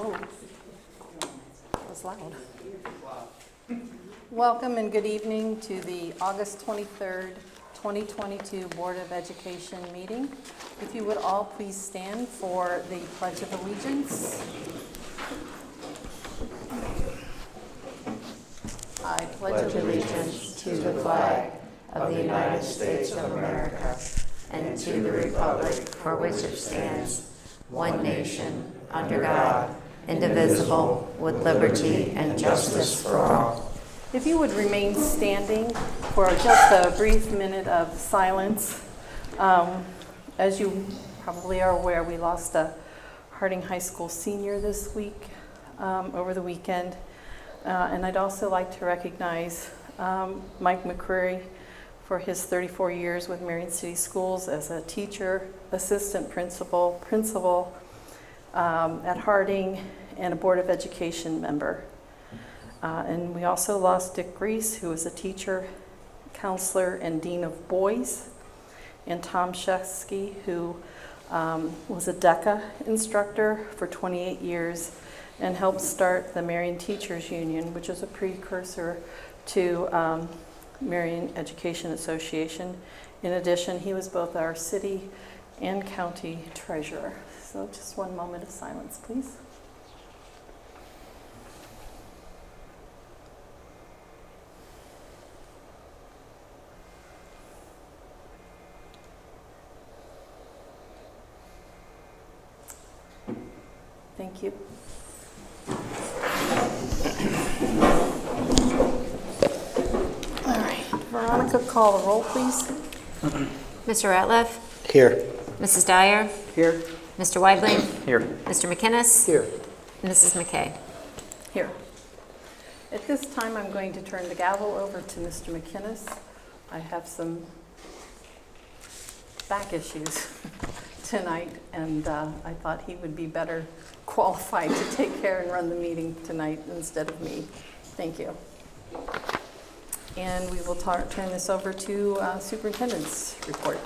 Whoa, that was loud. Welcome and good evening to the August 23rd, 2022 Board of Education meeting. If you would all please stand for the Pledge of Allegiance. I pledge allegiance to the flag of the United States of America and to the republic for which it stands, one nation, under God, indivisible, with liberty and justice for all. If you would remain standing for just a brief minute of silence. As you probably are aware, we lost a Harding High School senior this week, over the weekend. And I'd also like to recognize Mike McCreary for his 34 years with Marion City Schools as a teacher, assistant principal at Harding, and a Board of Education member. And we also lost Dick Grease, who was a teacher, counselor, and dean of boys, and Tom Shesky, who was a DECA instructor for 28 years and helped start the Marion Teachers Union, which is a precursor to Marion Education Association. In addition, he was both our city and county treasurer. So just one moment of silence, please. Thank you. All right, Veronica, call the roll, please. Mr. Ratliff? Here. Mrs. Dyer? Here. Mr. Weibling? Here. Mr. McInnes? Here. And Mrs. McKay? Here. At this time, I'm going to turn the gavel over to Mr. McInnes. I have some back issues tonight, and I thought he would be better qualified to take care and run the meeting tonight instead of me. Thank you. And we will turn this over to Superintendent's report.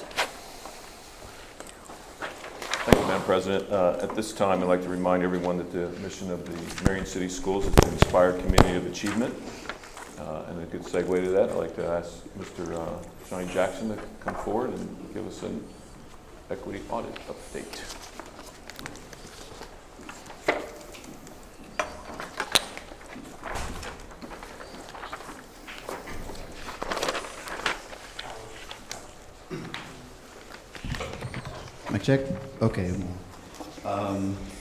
Thank you, Madam President. At this time, I'd like to remind everyone that the mission of the Marion City Schools is to inspire a community of achievement. And a good segue to that, I'd like to ask Mr. Johnny Jackson to come forward and give us an equity audit update. My check? Okay.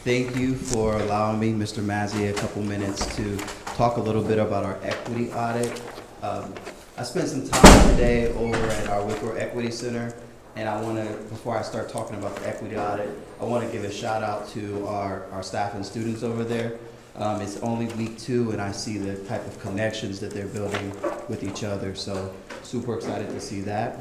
Thank you for allowing me, Mr. Mazzi, a couple minutes to talk a little bit about our equity audit. I spent some time today over at our Wicklow Equity Center, and I want to, before I start talking about the equity audit, I want to give a shout out to our staff and students over there. It's only week 2, and I see the type of connections that they're building with each other, so super excited to see that.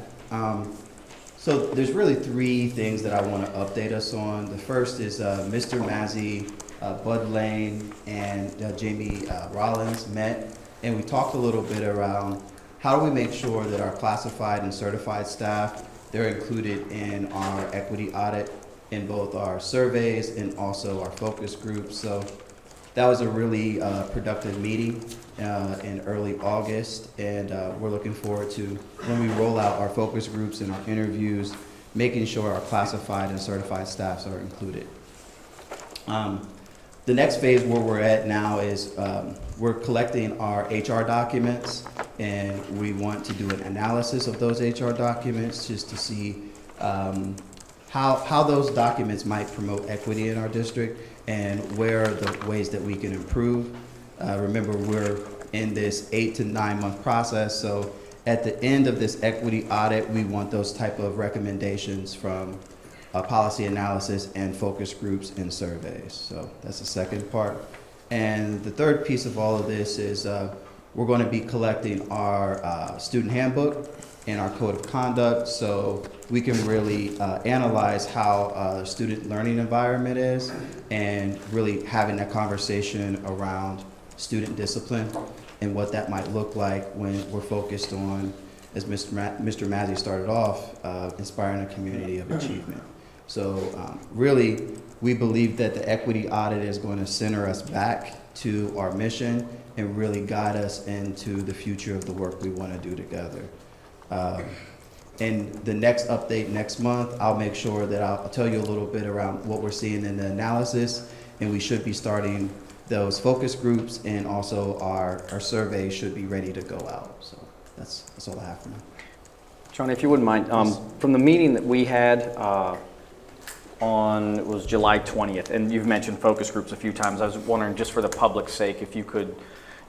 So there's really 3 things that I want to update us on. The first is Mr. Mazzi, Bud Lane, and Jamie Rollins met, and we talked a little bit around how do we make sure that our classified and certified staff, they're included in our equity audit in both our surveys and also our focus groups. So that was a really productive meeting in early August, and we're looking forward to when we roll out our focus groups and our interviews, making sure our classified and certified staffs are included. The next phase where we're at now is we're collecting our HR documents, and we want to do an analysis of those HR documents just to see how those documents might promote equity in our district and where are the ways that we can improve. Remember, we're in this 8 to 9 month process, so at the end of this equity audit, we want those type of recommendations from policy analysis and focus groups and surveys. So that's the second part. And the third piece of all of this is we're going to be collecting our student handbook and our code of conduct, so we can really analyze how student learning environment is and really having that conversation around student discipline and what that might look like when we're focused on, as Mr. Mazzi started off, inspiring a community of achievement. So really, we believe that the equity audit is going to center us back to our mission and really guide us into the future of the work we want to do together. And the next update next month, I'll make sure that I'll tell you a little bit around what we're seeing in the analysis, and we should be starting those focus groups, and also our survey should be ready to go out. So that's all I have for now. Johnny, if you wouldn't mind, from the meeting that we had on, it was July 20th, and you've mentioned focus groups a few times. I was wondering, just for the public's sake, if you could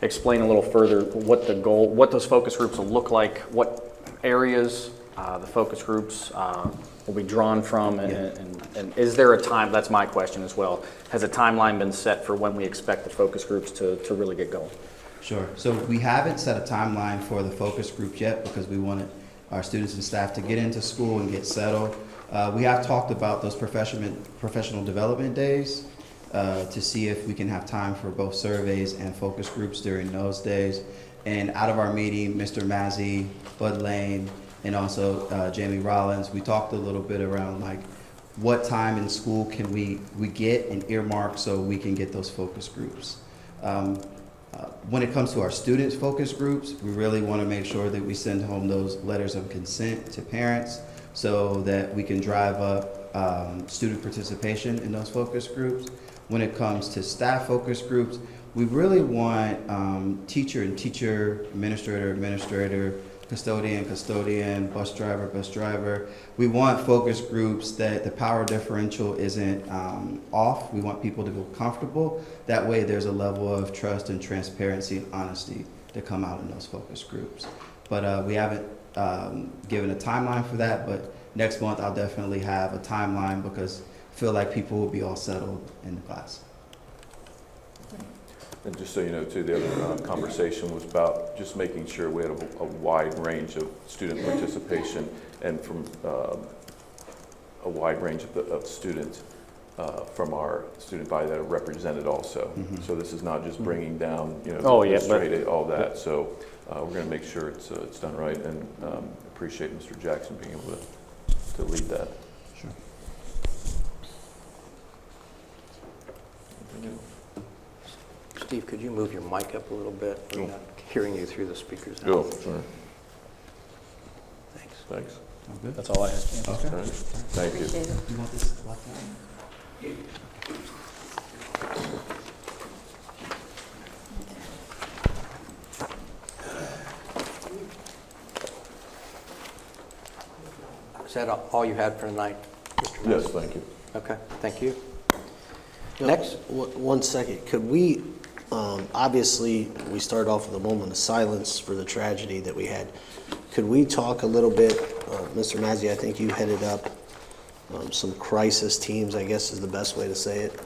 explain a little further what the goal, what those focus groups will look like, what areas the focus groups will be drawn from, and is there a time, that's my question as well, has a timeline been set for when we expect the focus groups to really get going? Sure. So we haven't set a timeline for the focus group yet because we wanted our students and staff to get into school and get settled. We have talked about those professional development days to see if we can have time for both surveys and focus groups during those days. And out of our meeting, Mr. Mazzy, Bud Lane, and also Jamie Rollins, we talked a little bit around like what time in school can we get and earmark so we can get those focus groups. When it comes to our students' focus groups, we really want to make sure that we send home those letters of consent to parents so that we can drive up student participation in those focus groups. When it comes to staff focus groups, we really want teacher and teacher, administrator, custodian, bus driver. We want focus groups that the power differential isn't off. We want people to feel comfortable. That way there's a level of trust and transparency and honesty to come out in those focus groups. But we haven't given a timeline for that, but next month I'll definitely have a timeline because I feel like people will be all settled in the class. And just so you know, too, the other conversation was about just making sure we had a wide range of student participation and from a wide range of students from our student body that are represented also. Mm-hmm. So this is not just bringing down, you know, straight all that. So we're going to make sure it's done right, and appreciate Mr. Jackson being able to lead that. Sure. Steve, could you move your mic up a little bit? We're not hearing you through the speakers now. Oh, sorry. Thanks. All good? That's all I have. Okay. All right. Thank you. Appreciate it. You want this left hand? Is that all you had for tonight, Mr. Mayor? Yes, thank you. Okay, thank you. No, Next. One second. Could we, obviously, we started off with a moment of silence for the tragedy that we had. Could we talk a little bit, Mr. Mazzy, I think you headed up some crisis teams, I guess is the best way to say it,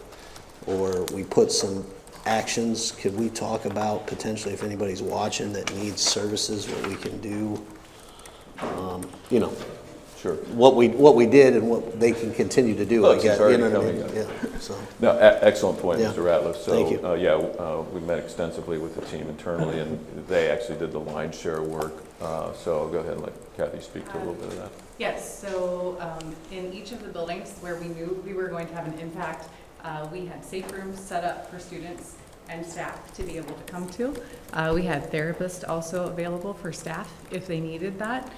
or we put some actions. Could we talk about potentially if anybody's watching that needs services, what we can do? You know, Sure. what we did and what they can continue to do. Oh, I guess, it's already you know what I coming, mean? Yeah. So. No, excellent point, Yeah. Mr. Ratliff. So, Thank you. we met extensively with the team internally, and they actually did the lion's share of work. So I'll go ahead and let Kathy speak to a little bit of that. Yes, so in each of the buildings where we knew we were going to have an impact, we had safe rooms set up for students and staff to be able to come to. We had therapists also available for staff if they needed that.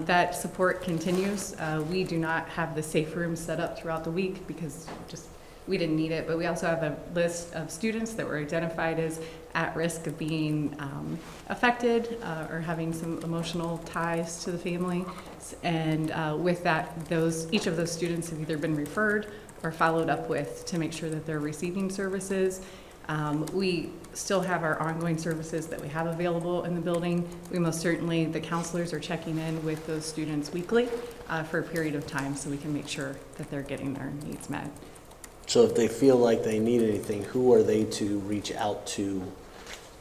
That support continues. We do not have the safe rooms set up throughout the week because we didn't need it, but we also have a list of students that were identified as at risk of being affected or having some emotional ties to the family. And with that, each of those students have either been referred or followed up with to make sure that they're receiving services. We still have our ongoing services that we have available in the building. We most certainly, the counselors are checking in with those students weekly for a period of time so we can make sure that they're getting their needs met. So if they feel like they need anything, who are they to reach out to,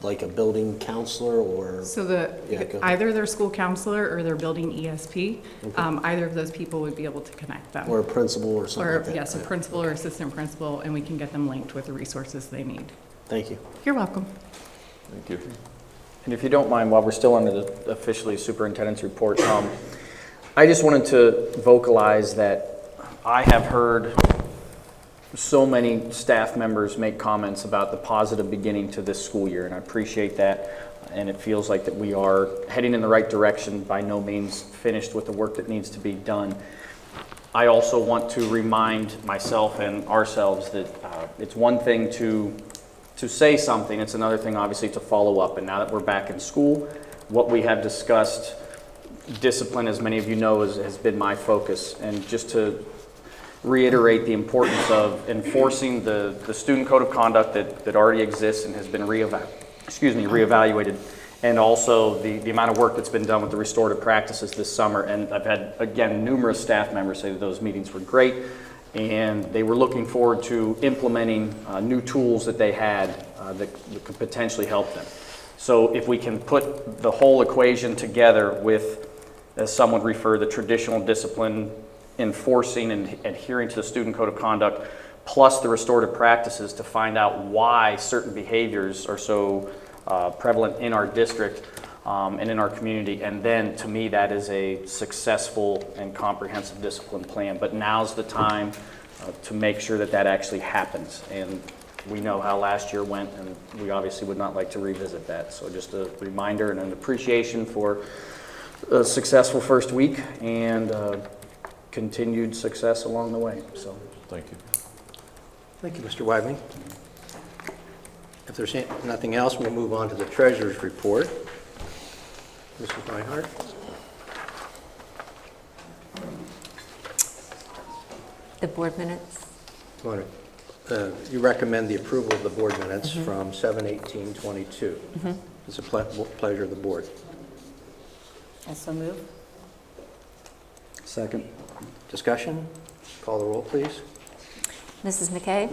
like a building counselor or? So Yeah, go ahead. either their school counselor or their building ESP, Okay. either of those people would be able to connect them. Or a principal or something like that? Yes, a principal or assistant principal, and we can get them linked with the resources they need. Thank you. You're welcome. Thank you. And if you don't mind, while we're still under the officially superintendent's report, I just wanted to vocalize that I have heard so many staff members make comments about the positive beginning to this school year, and I appreciate that. And it feels like that we are heading in the right direction, by no means finished with the work that needs to be done. I also want to remind myself and ourselves that it's one thing to say something, it's another thing obviously to follow up. And now that we're back in school, what we have discussed, discipline, as many of you know, has been my focus. And just to reiterate the importance of enforcing the student code of conduct that already exists and has been reevaluated, and also the amount of work that's been done with the restorative practices this summer. And I've had, again, numerous staff members say that those meetings were great, and they were looking forward to implementing new tools that they had that could potentially help them. So if we can put the whole equation together with, as some would refer, the traditional discipline, enforcing and adhering to the student code of conduct, plus the restorative practices to find out why certain behaviors are so prevalent in our district and in our community. And then, to me, that is a successful and comprehensive discipline plan. But now's the time to make sure that that actually happens. And we know how last year went, and we obviously would not like to revisit that. So just a reminder and an appreciation for a successful first week and continued success along the way. So Thank you. Thank you, Mr. Weidling. If there's nothing else, we'll move on to the treasurer's report. Mrs. Reinhardt? The board minutes. You recommend the approval of the board minutes from 7/18/22. It's a pleasure of the board. I so move. second. Discussion? Call the roll, please. Mrs. McKay?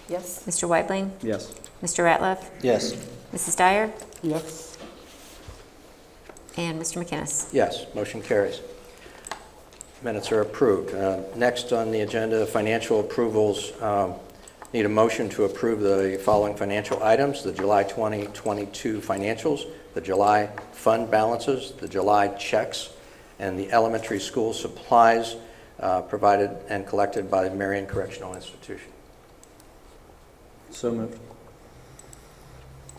Yes. Mr. Weidling? Yes. Mr. Ratliff? Yes. Mrs. Dyer? Yes. And Mr. McInnes? Yes, motion carries. Minutes are approved. Next on the agenda, financial approvals. Need a motion to approve the following financial items: the July 2022 financials, the July fund balances, the July checks, and the elementary school supplies provided and collected by the Marion Correctional Institution. So moved.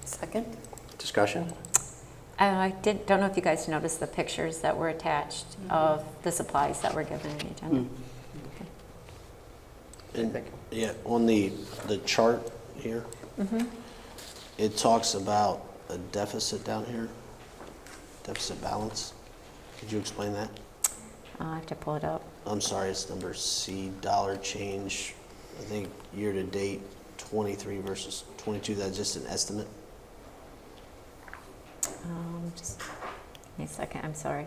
Second. Discussion? I don't know if you guys noticed the pictures that were attached of the supplies that were given in the agenda. And, yeah, on the chart here, it talks about a deficit down here, deficit balance. Could you explain that? I have to pull it up. I'm sorry, it's number C, dollar change. I think year-to-date 23 versus 22, that's just an estimate. Just give me a second, I'm sorry.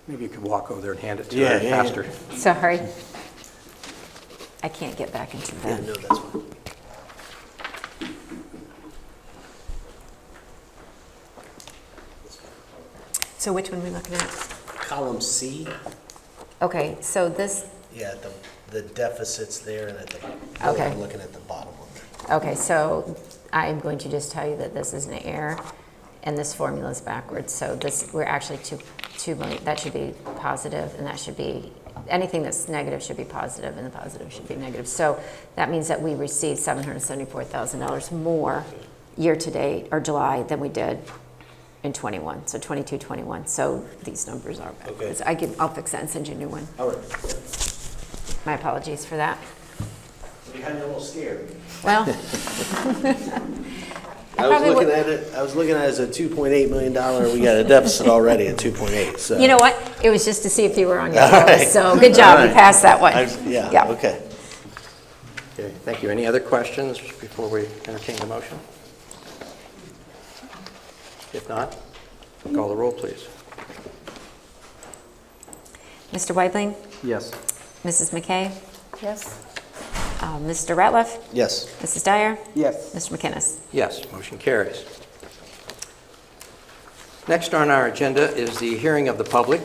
Maybe you could walk over there and hand it to Yeah, her yeah, faster. Sorry. I can't get back into Yeah, that. no, that's fine. So which one are we looking at? Column C, Okay, so this, yeah, the deficit's there, and I think, Okay. I'm looking at the bottom of it. okay, so I'm going to just tell you that this is an error and this formula is backwards. So this, we're actually 2 million, that should be positive, and that should be, anything that's negative should be positive, and the positive should be negative. So that means that we received $774,000 more year-to-date, or July, than we did in 21, so 22, 21. So these numbers are backwards. Okay. I'll fix that and send you a new one. All right. My apologies for that. You had me a little scared. Well, I was looking at it as a $2.8 million. We got a deficit already at 2.8. So you know what? It was just to see if you were on your All toes. right. So good job, All you right. passed that one. yeah. Okay. Okay, thank you. Any other questions before we entertain the motion? If not, call the roll, please. Mr. Weidling, Yes. Mrs. McKay, Yes. Mr. Ratliff, Yes. Mrs. Dyer, Yes. Mr. McInnes. Yes, motion carries. Next on our agenda is the hearing of the public.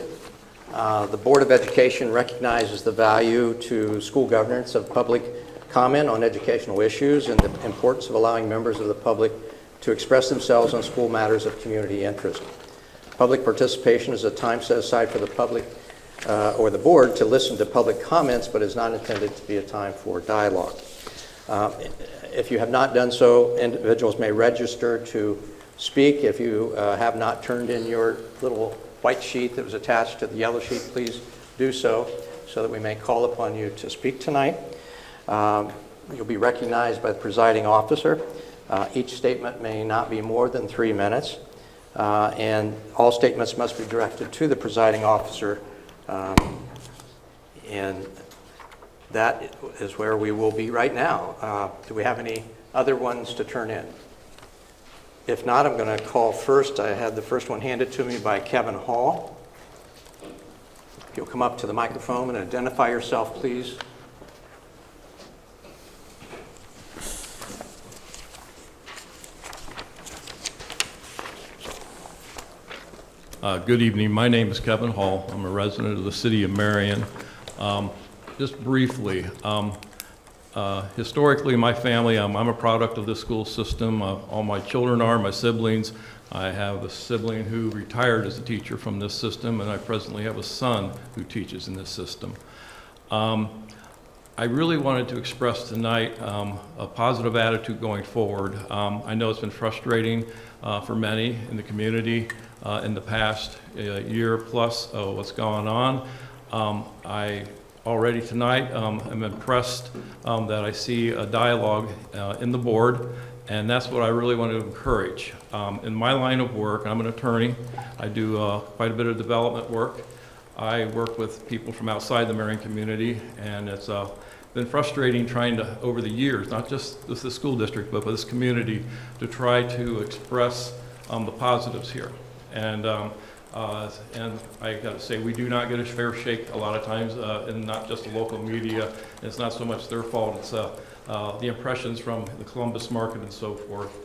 The Board of Education recognizes the value to school governance of public comment on educational issues and the importance of allowing members of the public to express themselves on school matters of community interest. Public participation is a time set aside for the public or the board to listen to public comments, but is not intended to be a time for dialogue. If you have not done so, individuals may register to speak. If you have not turned in your little white sheet that was attached to the yellow sheet, please do so that we may call upon you to speak tonight. You'll be recognized by the presiding officer. Each statement may not be more than 3 minutes, and all statements must be directed to the presiding officer, and that is where we will be right now. Do we have any other ones to turn in? If not, I'm going to call first. I had the first one handed to me by Kevin Hall. If you'll come up to the microphone and identify yourself, please. Good evening. My name is Kevin Hall. I'm a resident of the city of Marion. Just briefly, historically, my family, I'm a product of this school system. All my children are, my siblings. I have a sibling who retired as a teacher from this system, and I presently have a son who teaches in this system. I really wanted to express tonight a positive attitude going forward. I know it's been frustrating for many in the community in the past year plus what's going on. I already tonight am impressed that I see a dialogue in the board, and that's what I really want to encourage. In my line of work, I'm an attorney. I do quite a bit of development work. I work with people from outside the Marion community, and it's been frustrating trying to, over the years, not just with the school district, but with this community, to try to express the positives here. And I got to say, we do not get a fair shake a lot of times, and not just the local media. It's not so much their fault, it's the impressions from the Columbus market and so forth.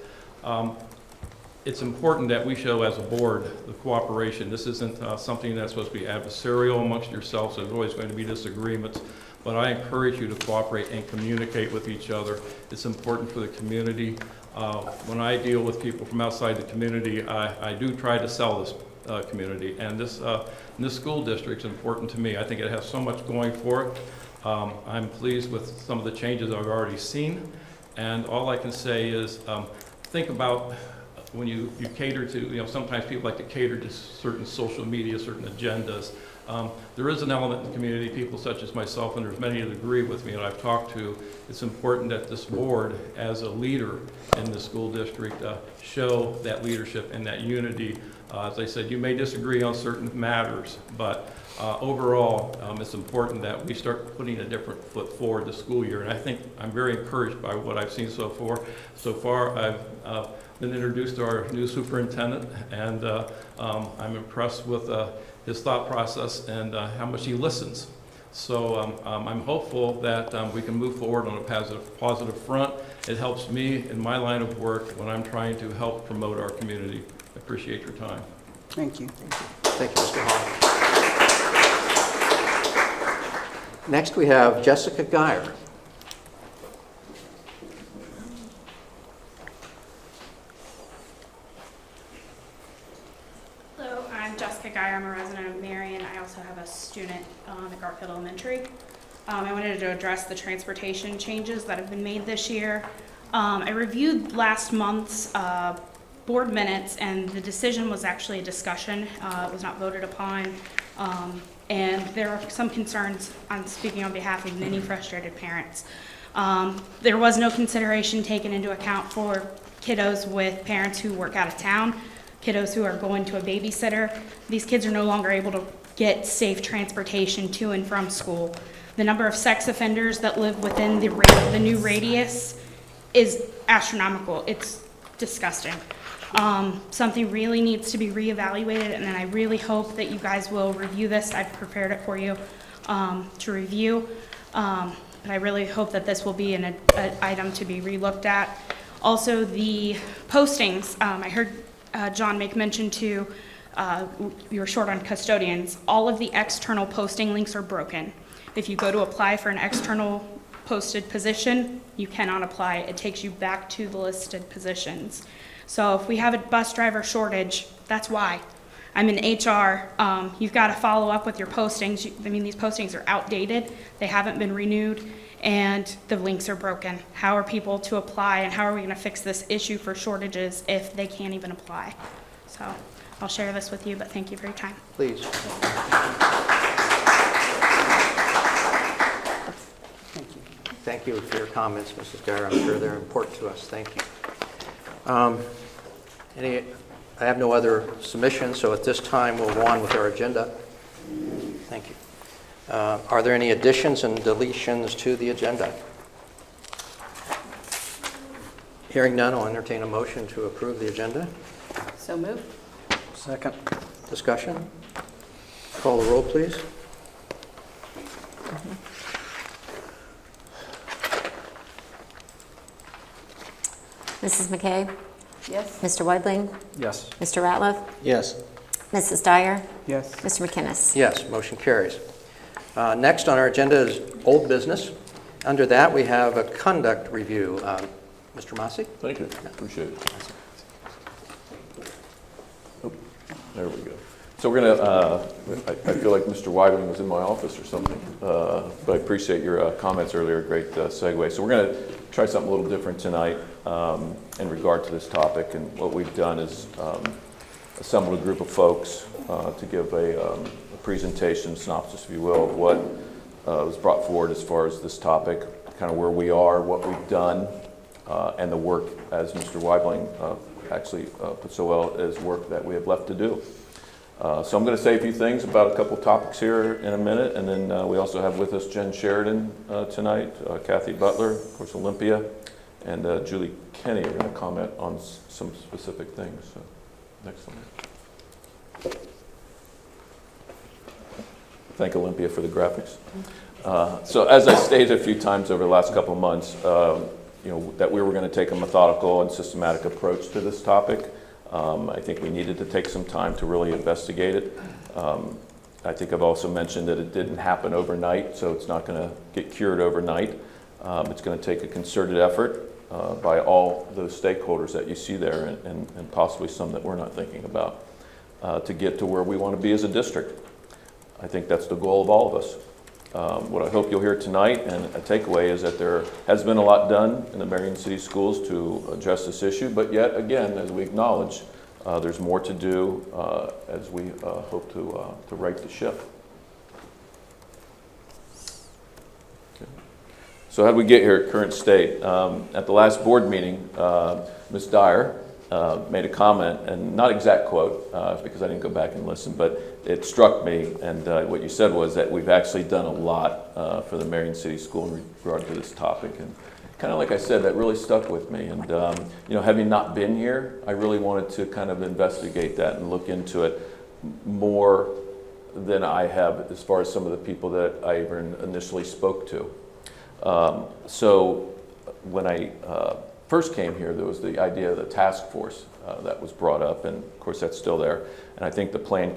It's important that we show as a board the cooperation. This isn't something that's supposed to be adversarial amongst yourselves. There's always going to be disagreements, but I encourage you to cooperate and communicate with each other. It's important for the community. When I deal with people from outside the community, I do try to sell this community, and this school district is important to me. I think it has so much going for it. I'm pleased with some of the changes I've already seen, and all I can say is think about when you cater to, sometimes people like to cater to certain social media, certain agendas. There is an element in the community, people such as myself, and there's many that agree with me that I've talked to. It's important that this board, as a leader in the school district, show that leadership and that unity. As I said, you may disagree on certain matters, but overall, it's important that we start putting a different foot forward this school year. And I think I'm very encouraged by what I've seen so far. So far, I've been introduced to our new superintendent, and I'm impressed with his thought process and how much he listens. So I'm hopeful that we can move forward on a positive front. It helps me in my line of work when I'm trying to help promote our community. I appreciate your time. Thank you. Thank you, Mr. Hall. Next, we have Jessica Geyer. Hello, I'm Jessica Geyer. I'm a resident of Marion. I also have a student at Garfield Elementary. I wanted to address the transportation changes that have been made this year. I reviewed last month's board minutes, and the decision was actually a discussion. It was not voted upon. And there are some concerns, I'm speaking on behalf of many frustrated parents. There was no consideration taken into account for kiddos with parents who work out of town, kiddos who are going to a babysitter. These kids are no longer able to get safe transportation to and from school. The number of sex offenders that live within the new radius is astronomical. It's disgusting. Something really needs to be reevaluated, and then I really hope that you guys will review this. I've prepared it for you to review, but I really hope that this will be an item to be relooked at. Also, the postings, I heard John make mention to, you were short on custodians. All of the external posting links are broken. If you go to apply for an external posted position, you cannot apply. It takes you back to the listed positions. So if we have a bus driver shortage, that's why. I'm in HR, you've got to follow up with your postings. I mean, these postings are outdated, they haven't been renewed, and the links are broken. How are people to apply, and how are we going to fix this issue for shortages if they can't even apply? So I'll share this with you, but thank you for your time. Please. Thank you for your comments, Mrs. Geyer. I'm sure they're important to us. Thank you. I have no other submissions, so at this time we'll go on with our agenda. Thank you. Are there any additions and deletions to the agenda? Hearing none, I'll entertain a motion to approve the agenda. So moved. Second. Discussion? Call the roll, please. Mrs. McKay? Yes. Mr. Weidling? Yes. Mr. Ratliff? Yes. Mrs. Dyer? Yes. Mr. McInnes? Yes, motion carries. Next on our agenda is old business. Under that, we have a conduct review. Mr. Massey? Thank you, appreciate it. Oh, there we go. So we're gonna, I feel like Mr. Weidling was in my office or something, but I appreciate your comments earlier, great segue. So we're gonna try something a little different tonight in regard to this topic, and what we've done is assembled a group of folks to give a presentation, synopsis, if you will, of what was brought forward as far as this topic, kind of where we are, what we've done, and the work, as Mr. Weidling actually put so well, is work that we have left to do. So I'm going to say a few things about a couple topics here in a minute, and then we also have with us Jen Sheridan tonight, Kathy Butler, of course Olympia, and Julie Kenny are going to comment on some specific things. So, next one. Thank Olympia for the graphics. So as I stated a few times over the last couple of months, that we were going to take a methodical and systematic approach to this topic. I think we needed to take some time to really investigate it. I think I've also mentioned that it didn't happen overnight, so it's not going to get cured overnight. It's going to take a concerted effort by all those stakeholders that you see there, and possibly some that we're not thinking about, to get to where we want to be as a district. I think that's the goal of all of us. What I hope you'll hear tonight, and a takeaway, is that there has been a lot done in the Marion City Schools to address this issue, but yet again, as we acknowledge, there's more to do as we hope to right the ship. Okay. So how did we get here at current state? At the last board meeting, Ms. Dyer made a comment, and not exact quote, because I didn't go back and listen, but it struck me, and what you said was that we've actually done a lot for the Marion City School in regard to this topic, and kind of like I said, that really stuck with me. And having not been here, I really wanted to kind of investigate that and look into it more than I have as far as some of the people that I even initially spoke to. So when I first came here, there was the idea of the task force that was brought up, and of course that's still there. And I think the plan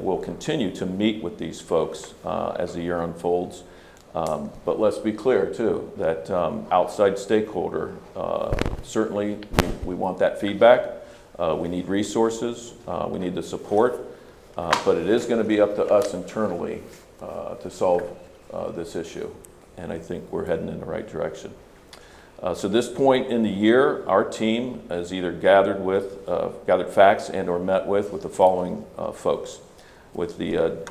will continue to meet with these folks as the year unfolds. But let's be clear too, that outside stakeholder, certainly we want that feedback. We need resources, we need the support, but it is going to be up to us internally to solve this issue. And I think we're heading in the right direction. So this point in the year, our team has either gathered facts and or met with the following folks. With the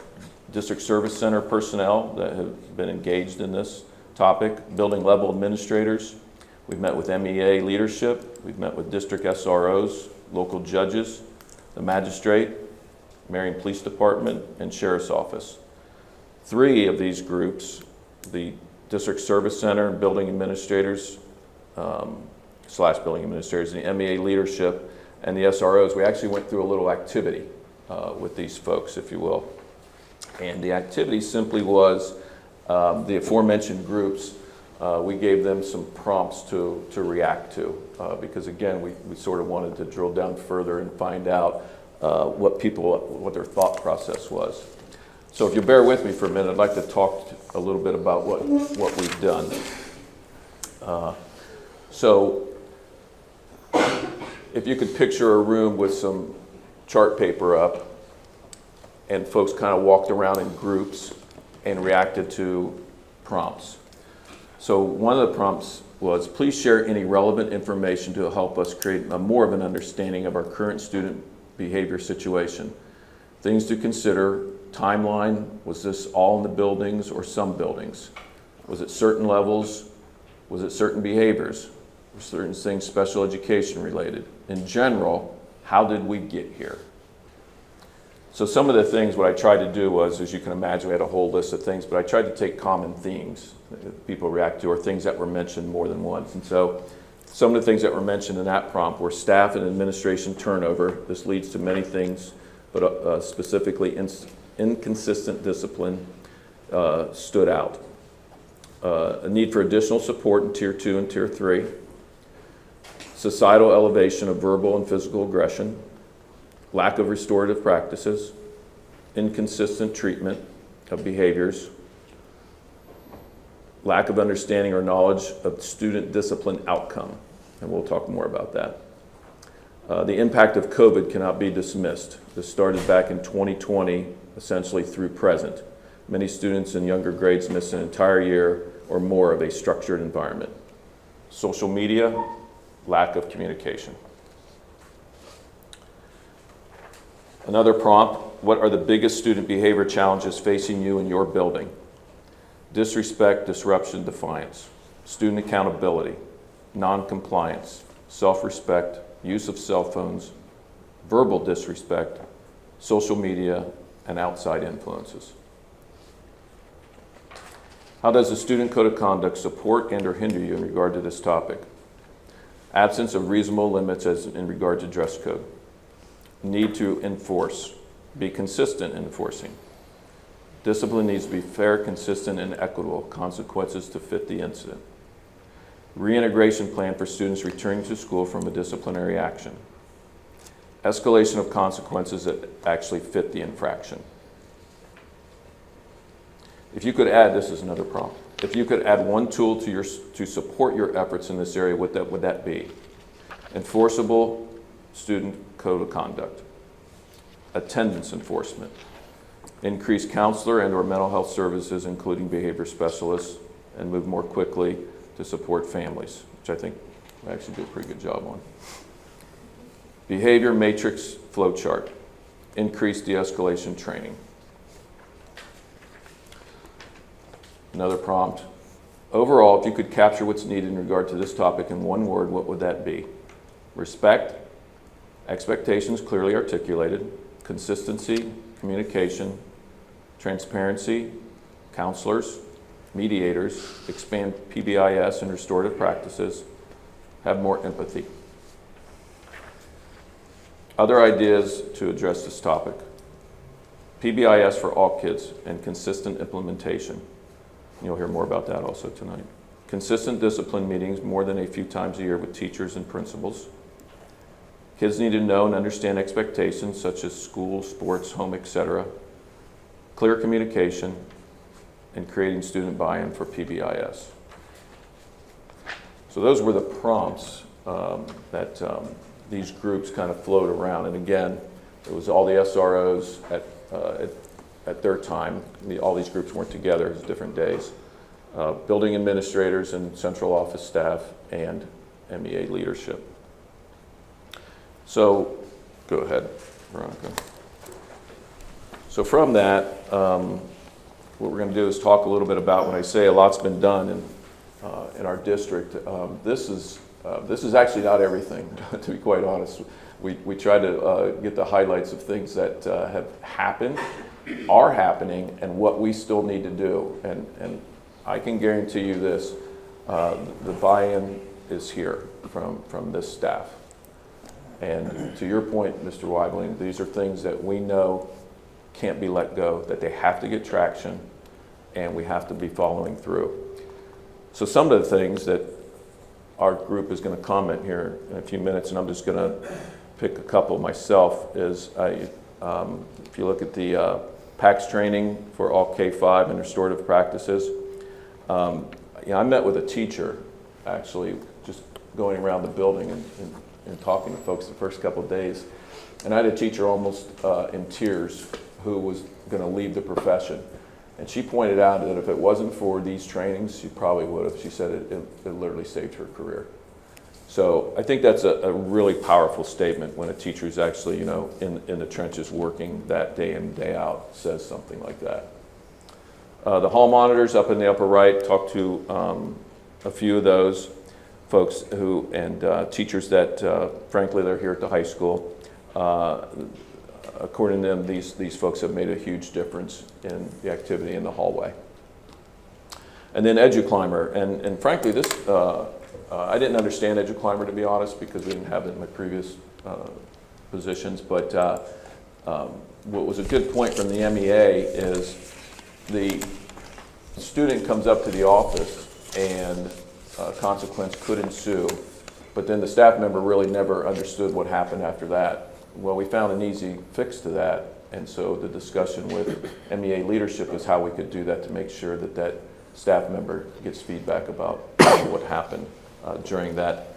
District Service Center personnel that have been engaged in this topic, building level administrators. We've met with MEA leadership. We've met with district SROs, local judges, the magistrate, Marion Police Department, and Sheriff's Office. 3 of these groups, the District Service Center and building administrators, /building administrators, the MEA leadership, and the SROs, we actually went through a little activity with these folks, if you will. And the activity simply was the aforementioned groups, we gave them some prompts to react to, because again, we sort of wanted to drill down further and find out what their thought process was. So if you bear with me for a minute, I'd like to talk a little bit about what we've done. So if you could picture a room with some chart paper up and folks kind of walked around in groups and reacted to prompts. So one of the prompts was, please share any relevant information to help us create more of an understanding of our current student behavior situation. Things to consider: timeline, was this all in the buildings or some buildings? Was it certain levels? Was it certain behaviors? Were certain things special education related? In general, how did we get here? So some of the things, what I tried to do was, as you can imagine, we had a whole list of things, but I tried to take common themes that people react to, or things that were mentioned more than once. And so some of the things that were mentioned in that prompt were staff and administration turnover. This leads to many things, but specifically inconsistent discipline stood out. A need for additional support in Tier 2 and Tier 3. Societal elevation of verbal and physical aggression. Lack of restorative practices, inconsistent treatment of behaviors, lack of understanding or knowledge of student discipline outcome, and we'll talk more about that. The impact of COVID cannot be dismissed. This started back in 2020, essentially through present. Many students in younger grades miss an entire year or more of a structured environment. Social media, lack of communication. Another prompt, what are the biggest student behavior challenges facing you in your building? Disrespect, disruption, defiance. Student accountability, non-compliance, self-respect, use of cell phones, verbal disrespect, social media, and outside influences. How does the Student Code of Conduct support and or hinder you in regard to this topic? Absence of reasonable limits as in regard to dress code. Need to enforce, be consistent in enforcing. Discipline needs to be fair, consistent, and equitable. Consequences to fit the incident. Reintegration plan for students returning to school from a disciplinary action. Escalation of consequences that actually fit the infraction. If you could add, this is another prompt. If you could add one tool to support your efforts in this area, what would that be? Enforceable Student Code of Conduct. Attendance enforcement. Increase counselor and or mental health services, including behavior specialists, and move more quickly to support families, which I think we actually do a pretty good job on. Behavior matrix flowchart. Increase de-escalation training. Another prompt. Overall, if you could capture what's needed in regard to this topic in one word, what would that be? Respect, expectations clearly articulated, consistency, communication, transparency, counselors, mediators, expand PBIS and restorative practices, have more empathy. Other ideas to address this topic. PBIS for all kids and consistent implementation. You'll hear more about that also tonight. Consistent discipline meetings more than a few times a year with teachers and principals. Kids need to know and understand expectations such as school, sports, home, etc. Clear communication and creating student buy-in for PBIS. So those were the prompts that these groups kind of float around. And again, it was all the SROs at their time. All these groups weren't together, it was different days. Building administrators and central office staff and MEA leadership. So, go ahead, Veronica. So from that, what we're going to do is talk a little bit about, when I say a lot's been done in our district, this is actually not everything, to be quite honest. We try to get the highlights of things that have happened, are happening, and what we still need to do. And I can guarantee you this, the buy-in is here from this staff. And to your point, Mr. Weibling, these are things that we know can't be let go, that they have to get traction, and we have to be following through. So some of the things that our group is going to comment here in a few minutes, and I'm just going to pick a couple myself, is if you look at the PACS training for all K-5 and restorative practices, I met with a teacher actually just going around the building and talking to folks the first couple of days. And I had a teacher almost in tears who was going to leave the profession. And she pointed out that if it wasn't for these trainings, she probably would have. She said it literally saved her career. So I think that's a really powerful statement when a teacher is actually, you know, in the trenches working that day in, day out says something like that. The hall monitors up in the upper right, talked to a few of those folks who, and teachers that, frankly, they're here at the high school. According to them, these folks have made a huge difference in the activity in the hallway. And then EduClimber, and frankly, this, I didn't understand EduClimber, to be honest, because we didn't have it in my previous positions, but what was a good point from the MEA is the student comes up to the office and a consequence could ensue, but then the staff member really never understood what happened after that. Well, we found an easy fix to that, and so the discussion with MEA leadership is how we could do that to make sure that that staff member gets feedback about what happened during that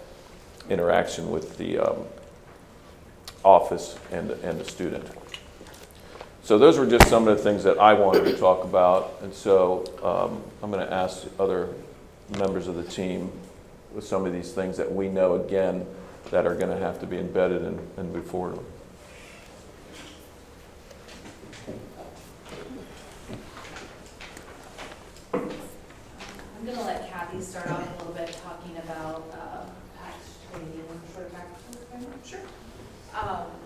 interaction with the office and the student. So those were just some of the things that I wanted to talk about, and so I'm going to ask other members of the team with some of these things that we know, again, that are going to have to be embedded and move forward. I'm going to let Kathy start off a little bit talking about PACS training and short practices. Sure.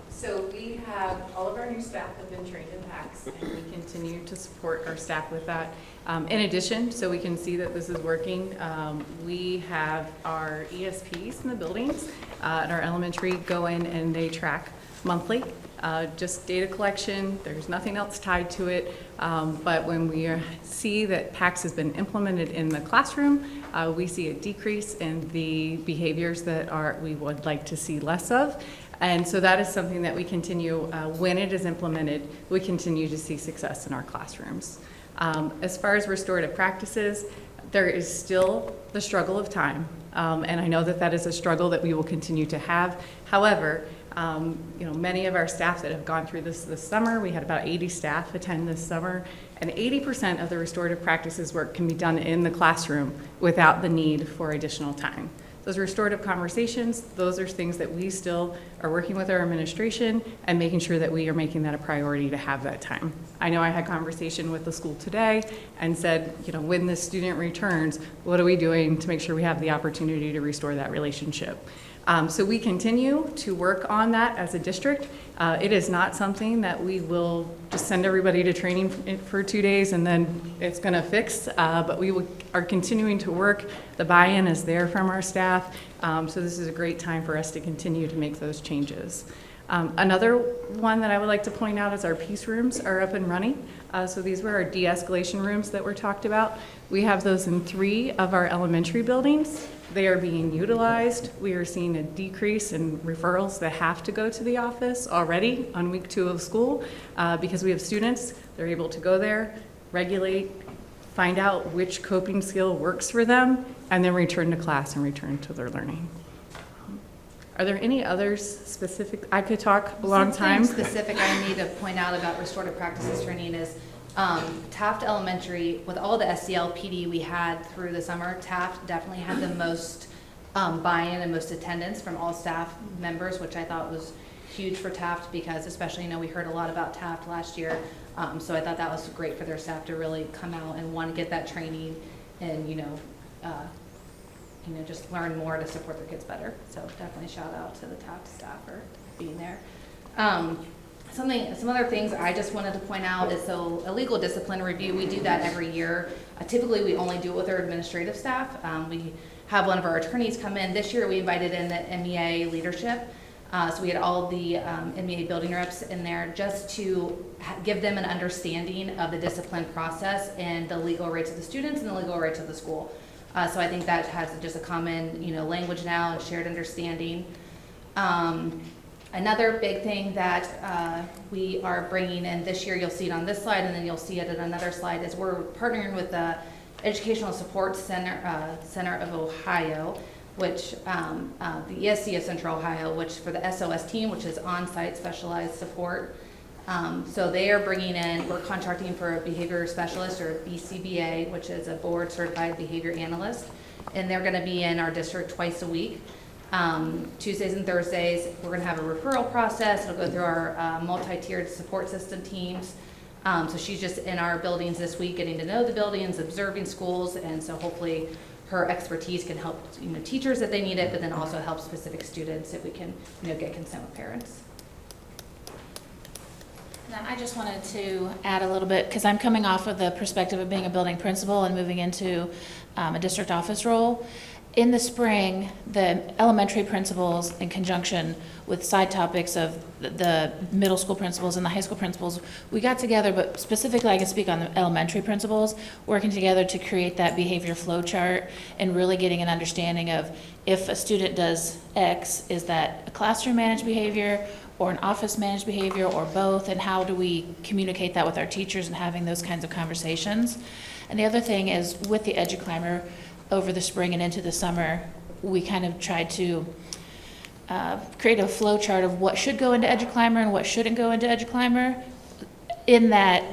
So we have, all of our new staff have been trained in PACS, and we continue to support our staff with that. In addition, so we can see that this is working, we have our ESPs in the buildings at our elementary go in and they track monthly, just data collection. There's nothing else tied to it, but when we see that PACS has been implemented in the classroom, we see a decrease in the behaviors that we would like to see less of. And so that is something that we continue, when it is implemented, we continue to see success in our classrooms. As far as restorative practices, there is still the struggle of time, and I know that that is a struggle that we will continue to have. However, you know, many of our staff that have gone through this summer, we had about 80 staff attend this summer, and 80% of the restorative practices work can be done in the classroom without the need for additional time. Those restorative conversations, those are things that we still are working with our administration and making sure that we are making that a priority to have that time. I know I had conversation with the school today and said, you know, when this student returns, what are we doing to make sure we have the opportunity to restore that relationship? So we continue to work on that as a district. It is not something that we will just send everybody to training for 2 days and then it's going to fix, but we are continuing to work. The buy-in is there from our staff, so this is a great time for us to continue to make those changes. Another one that I would like to point out is our peace rooms are up and running. So these were our de-escalation rooms that were talked about. We have those in 3 of our elementary buildings. They are being utilized. We are seeing a decrease in referrals that have to go to the office already on week 2 of school because we have students. They're able to go there, regulate, find out which coping skill works for them, and then return to class and return to their learning. Are there any others specific? I could talk a long time. Something specific I need to point out about restorative practices training is Taft Elementary, with all the SCL PD we had through the summer, Taft definitely had the most buy-in and most attendance from all staff members, which I thought was huge for Taft because especially, you know, we heard a lot about Taft last year. So I thought that was great for their staff to really come out and want to get that training and, just learn more to support their kids better. So definitely shout out to the Taft staff for being there. Some other things I just wanted to point out is, so a legal discipline review, we do that every year. Typically, we only do it with our administrative staff. We have one of our attorneys come in. This year, we invited in the MEA leadership. So we had all the MEA building reps in there just to give them an understanding of the discipline process and the legal rights of the students and the legal rights of the school. So I think that has just a common, language now and shared understanding. Another big thing that we are bringing in this year, you'll see it on this slide and then you'll see it at another slide, is we're partnering with the Educational Support Center of Ohio, which the ESC of Central Ohio, which for the SOS team, which is on-site specialized support. So they are bringing in, we're contracting for a behavior specialist, or BCBA, which is a board certified behavior analyst. And they're gonna be in our district twice a week. Tuesdays and Thursdays, we're gonna have a referral process. It'll go through our multi-tiered support system teams. So she's just in our buildings this week, getting to know the buildings, observing schools, and so hopefully her expertise can help, teachers if they need it, but then also help specific students if we can, get consent with parents. And I just wanted to add a little bit, because I'm coming off of the perspective of being a building principal and moving into a district office role. In the spring, the elementary principals, in conjunction with side topics of the middle school principals and the high school principals, we got together, but specifically I can speak on the elementary principals, working together to create that behavior flow chart and really getting an understanding of if a student does X, is that a classroom managed behavior or an office managed behavior or both, and how do we communicate that with our teachers and having those kinds of conversations. And the other thing is with the EduClimber, over the spring and into the summer, we kind of tried to create a flow chart of what should go into EduClimber and what shouldn't go into EduClimber, in that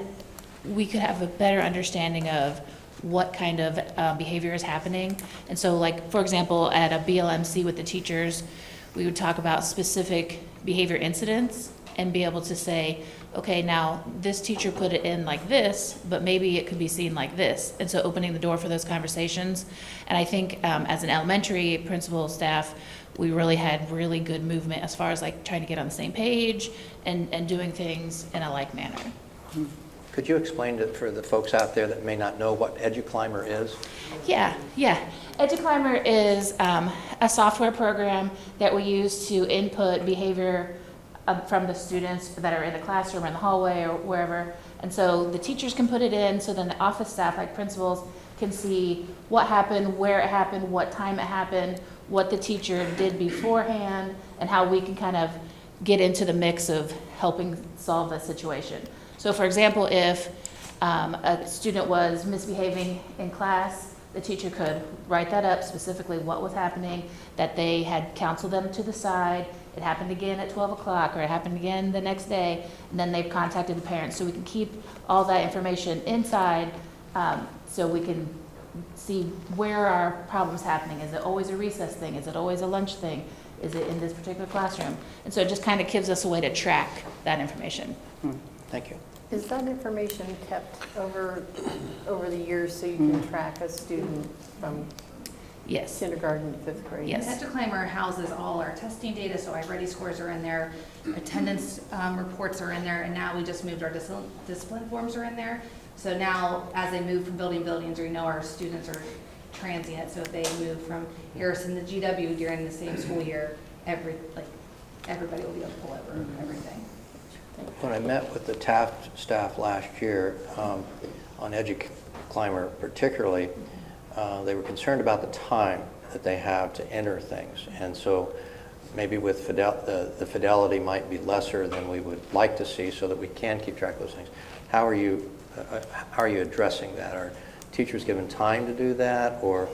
we could have a better understanding of what kind of behavior is happening. And so, like, for example, at a BLMC with the teachers, we would talk about specific behavior incidents and be able to say, okay, now this teacher put it in like this, but maybe it could be seen like this. And so opening the door for those conversations. And I think as an elementary principal staff, we really had really good movement as far as like trying to get on the same page and doing things in a like manner. Could you explain it for the folks out there that may not know what EduClimber is? Yeah. EduClimber is a software program that we use to input behavior from the students that are in the classroom or in the hallway or wherever. And so the teachers can put it in, so then the office staff, like principals, can see what happened, where it happened, what time it happened, what the teacher did beforehand, and how we can kind of get into the mix of helping solve the situation. So for example, if a student was misbehaving in class, the teacher could write that up, specifically what was happening, that they had counseled them to the side, it happened again at 12 o'clock, or it happened again the next day, and then they've contacted the parents. So we can keep all that information inside, so we can see where our problem's happening. Is it always a recess thing? Is it always a lunch thing? Is it in this particular classroom? And so it just kind of gives us a way to track that information. Thank you. Is that information kept over the years so you can track a student from Yes. kindergarten to fifth grade? Yes. EduClimber houses all our testing data, so our ready scores are in there, attendance reports are in there, and now we just moved our discipline forms are in there. So now, as they move from building to buildings, we know our students are transient, so if they move from Harrison to GW during the same school year, everybody will be able to pull over everything. When I met with the Taft staff last year on EduClimber particularly, they were concerned about the time that they have to enter things. And so maybe with the fidelity might be lesser than we would like to see, so that we can keep track of those things. How are you addressing that? Are teachers given time to do that, or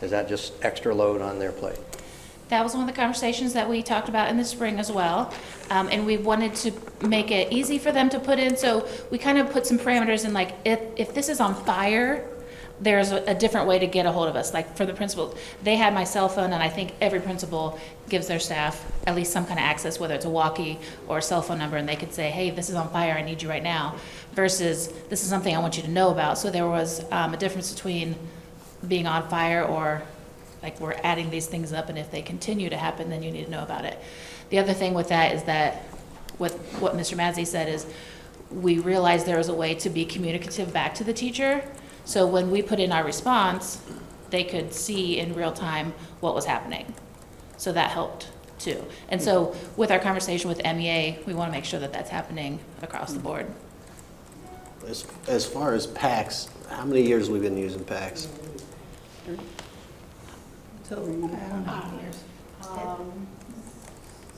is that just extra load on their plate? That was one of the conversations that we talked about in the spring as well. And we wanted to make it easy for them to put in. So we kind of put some parameters in, like if this is on fire, there's a different way to get a hold of us. Like for the principal, they had my cell phone, and I think every principal gives their staff at least some kind of access, whether it's a walkie or a cell phone number, and they could say, hey, this is on fire, I need you right now, versus this is something I want you to know about. So there was a difference between being on fire or like we're adding these things up, and if they continue to happen, then you need to know about it. The other thing with that is that what Mr. Mazzi said is we realized there was a way to be communicative back to the teacher. So when we put in our response, they could see in real time what was happening. So that helped too. And so with our conversation with MEA, we want to make sure that that's happening across the board. As far as PACS, how many years we've been using PACS?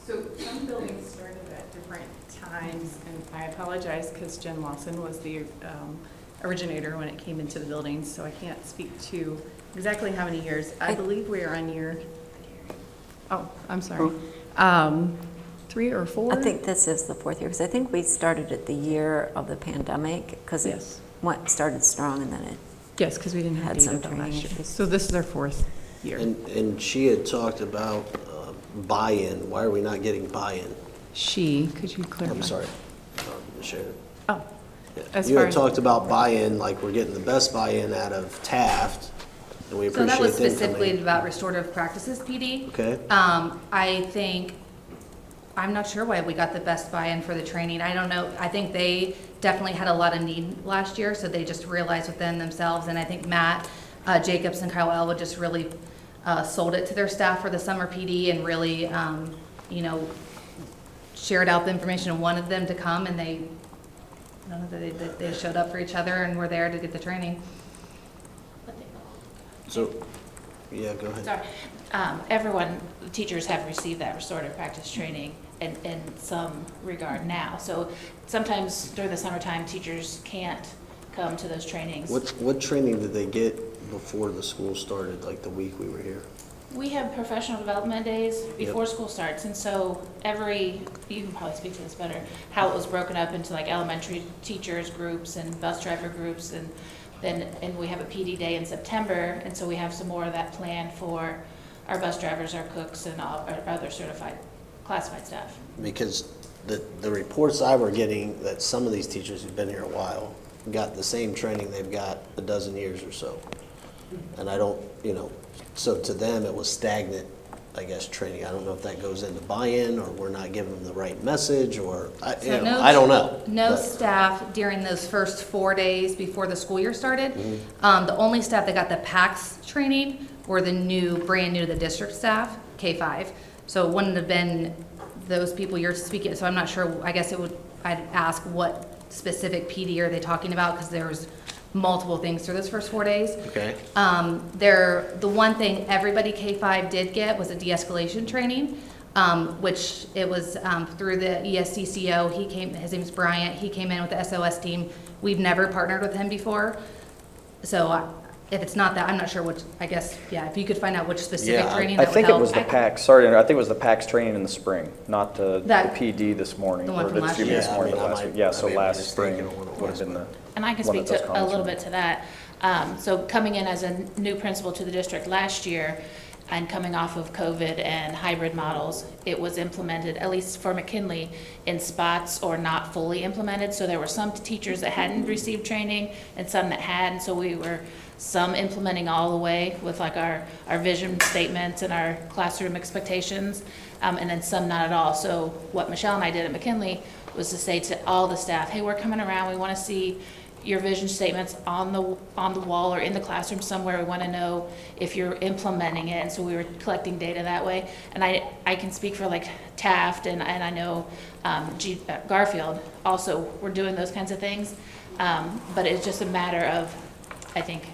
So some buildings started at different times, and I apologize because Jen Lawson was the originator when it came into the buildings, so I can't speak to exactly how many years. I believe we are on year, oh, I'm sorry, 3 or 4? I think this is the 4th year, because I think we started at the year of the pandemic, because it Yes. started strong and then it, Yes, because we didn't have Had data some from training last year. issues. So this is our 4th year. And she had talked about buy-in. Why are we not getting buy-in? Could you clarify? I'm sorry, Sharon. Oh, as You far had as, talked about buy-in, like we're getting the best buy-in out of Taft, and we So that appreciate was them specifically coming. about restorative practices PD. Okay, I think, I'm not sure why we got the best buy-in for the training. I don't know. I think they definitely had a lot of need last year, so they just realized within themselves. And I think Matt Jacobs and Kyle Elwood just really sold it to their staff for the summer PD and really, you know, shared out the information and wanted them to come, and they, I don't know, they showed up for each other and were there to get the training. so, yeah, go ahead. Sorry. Everyone, teachers have received that restorative practice training in some regard now. So sometimes during the summertime, teachers can't come to those trainings. What training did they get before the school started, like the week we were here? We have professional development days before school starts, and so you can probably speak to this better, how it was broken up into like elementary teachers groups and bus driver groups, and we have a PD day in September, and so we have some more of that planned for our bus drivers, our cooks, and all our other certified classified staff. Because the reports I were getting, that some of these teachers who've been here a while got the same training they've got a dozen years or so. And I don't, so to them it was stagnant, I guess, training. I don't know if that goes into buy-in or we're not giving them the right message, or, I don't know. No But- staff during those first 4 days before the school year started. Mm-hmm. The only staff that got the PACS training were the brand new to the district staff, K-5. So it wouldn't have been those people you're speaking, so I'm not sure, I guess I'd ask what specific PD are they talking about, because there was multiple things through those first 4 days. Okay. The one thing everybody K-5 did get was a de-escalation training, which it was through the ESCCO. His name's Bryant. He came in with the SOS team. We've never partnered with him before. So if it's not that, I'm not sure which, I guess, yeah, if you could find out which specific Yeah, training I that would think help. it was the PACS, sorry, I think it was the PACS training in the spring, not the That- PD this morning. the one or from last excuse me, year. this morning, Yeah, I but mean, last I week. might- Yeah, I so may be last mistaken spring on what it would have was, been the. And I can one speak that those to a comments little were bit to that. So coming in as a new principal to the district last year and coming off of COVID and hybrid models, it was implemented, at least for McKinley, in spots or not fully implemented. So there were some teachers that hadn't received training and some that had. And so we were some implementing all the way with like our vision statements and our classroom expectations, and then some not at all. So what Michelle and I did at McKinley was to say to all the staff, hey, we're coming around, we want to see your vision statements on the wall or in the classroom somewhere. We want to know if you're implementing it. And so we were collecting data that way. And I can speak for like Taft and I know Garfield also were doing those kinds of things. But it's just a matter of, I think,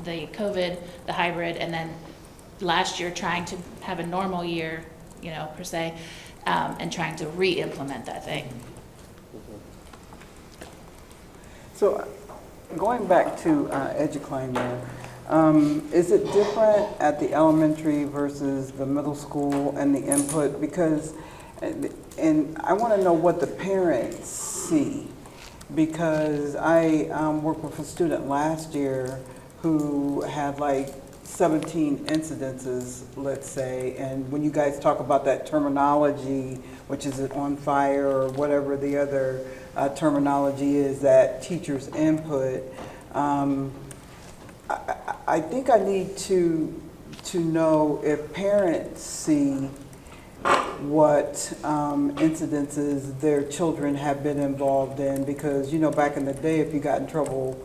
the COVID, the hybrid, and then last year trying to have a normal year, per se, and trying to re-implement that thing. So going back to EduClimber, is it different at the elementary versus the middle school and the input? Because, and I want to know what the parents see, because I worked with a student last year who had like 17 incidences, let's say, and when you guys talk about that terminology, which is on fire or whatever the other terminology is, that teachers input, I think I need to know if parents see what incidences their children have been involved in, because back in the day, if you got in trouble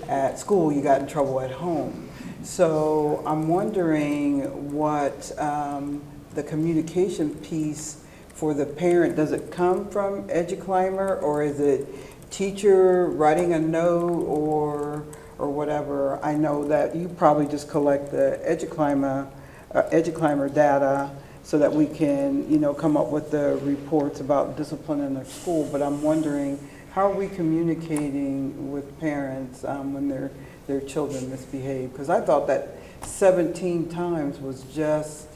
at school, you got in trouble at home. So I'm wondering what the communication piece for the parent, does it come from EduClimber, or is it teacher writing a note or whatever? I know that you probably just collect the EduClimber data so that we can, come up with the reports about discipline in the school, but I'm wondering how are we communicating with parents when their children misbehave? Because I thought that 17 times was just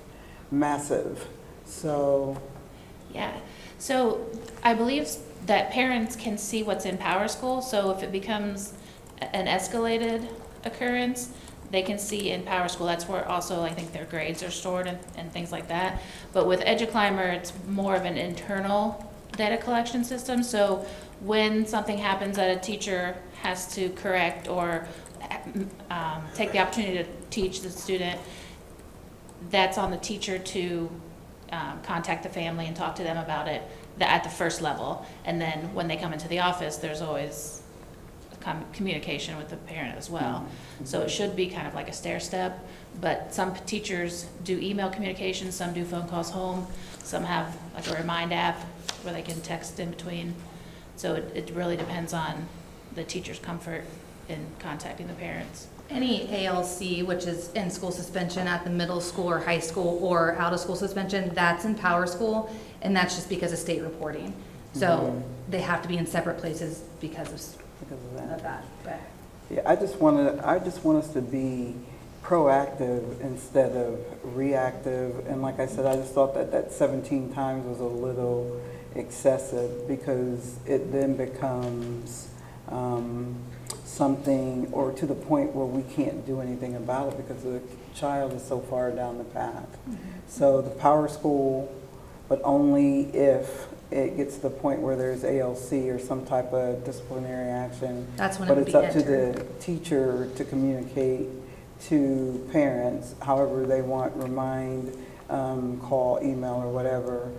massive. So, Yeah, so I believe that parents can see what's in Power School, so if it becomes an escalated occurrence, they can see in Power School. That's where also I think their grades are stored and things like that. But with EduClimber, it's more of an internal data collection system, so when something happens that a teacher has to correct or take the opportunity to teach the student, that's on the teacher to contact the family and talk to them about it at the first level. And then when they come into the office, there's always communication with the parent as well. So it should be kind of like a stair step, but some teachers do email communication, some do phone calls home, some have like a Remind app where they can text in between. So it really depends on the teacher's comfort in contacting the parents. Any ALC, which is in-school suspension at the middle school or high school or out-of-school suspension, that's in Power School, and that's just because of state reporting. So they have to be in separate places because of that. But yeah, I just want us to be proactive instead of reactive. And like I said, I just thought that 17 times was a little excessive, because it then becomes something, or to the point where we can't do anything about it because the child is so far down the path. So the Power School, but only if it gets to the point where there's ALC or some type of disciplinary action. that's when But it would it's be up to entered. the teacher to communicate to parents however they want, remind, call, email, or whatever,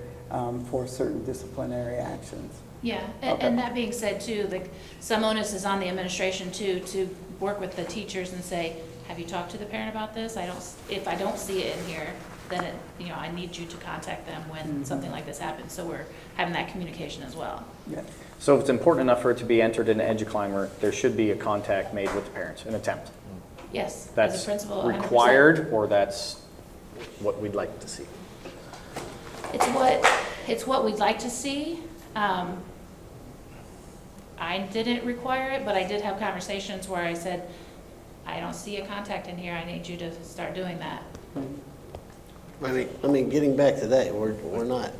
for certain disciplinary actions. Yeah, Okay. and that being said too, like some onus is on the administration too, to work with the teachers and say, have you talked to the parent about this? If I don't see it in here, then I need you to contact them when something like this happens. So we're having that communication as well. Yes. So if it's important enough for it to be entered in EduClimber, there should be a contact made with the parents, an attempt. Yes, as That's a principal, 100%. required, or that's what we'd like to see? It's what we'd like to see. I didn't require it, but I did have conversations where I said, I don't see a contact in here, I need you to start doing that. I mean, getting back to that, we're not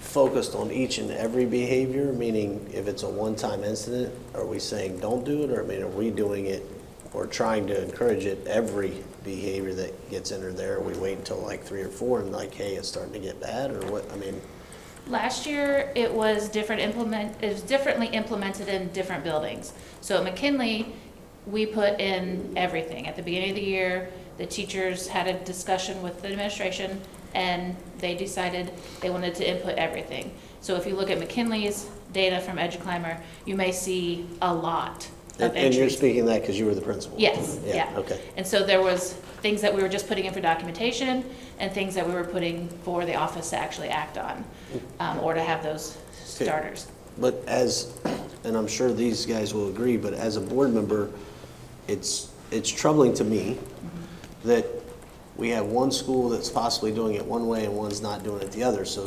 focused on each and every behavior, meaning if it's a one-time incident, are we saying don't do it? Or, I mean, are we doing it or trying to encourage it, every behavior that gets entered there? Or we wait until like 3 or 4 and like, hey, it's starting to get bad, or what? I mean, Last year, it was differently implemented in different buildings. So at McKinley, we put in everything. At the beginning of the year, the teachers had a discussion with the administration, and they decided they wanted to input everything. So if you look at McKinley's data from EduClimber, you may see a lot of entries. and you're speaking that because you were the principal? Yes, yeah. Okay. And so there was things that we were just putting in for documentation and things that we were putting for the office to actually act on, or to have those starters. But and I'm sure these guys will agree, but as a board member, it's troubling to me that we have one school that's possibly doing it one way and one's not doing it the other. So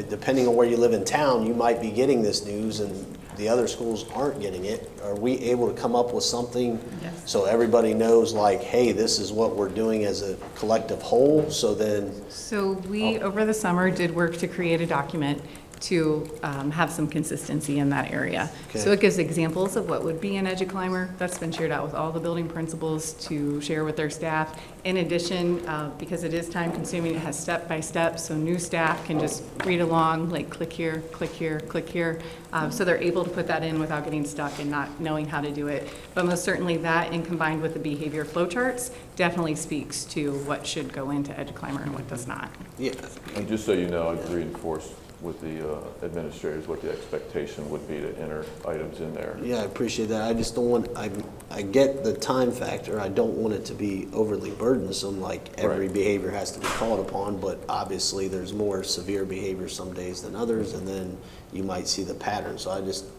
depending on where you live in town, you might be getting this news and the other schools aren't getting it. Are we able to come up with something so everybody knows, like, hey, this is what we're doing as a collective whole? So we, over the summer, did work to create a document to have some consistency in that area. Okay. So it gives examples of what would be in EduClimber. That's been shared out with all the building principals to share with their staff. In addition, because it is time consuming, it has step by step, so new staff can just read along, like click here, click here, click here. So they're able to put that in without getting stuck and not knowing how to do it. But most certainly that, and combined with the behavior flowcharts, definitely speaks to what should go into EduClimber and what does not. Yeah. And just so you know, I've reinforced with the administrators what the expectation would be to enter items in there. Yeah, I appreciate that. I just don't want, I get the time factor. I don't want it to be overly burdensome, like every behavior has to be called upon, but obviously there's more severe behavior some days than others, and then you might see the pattern. So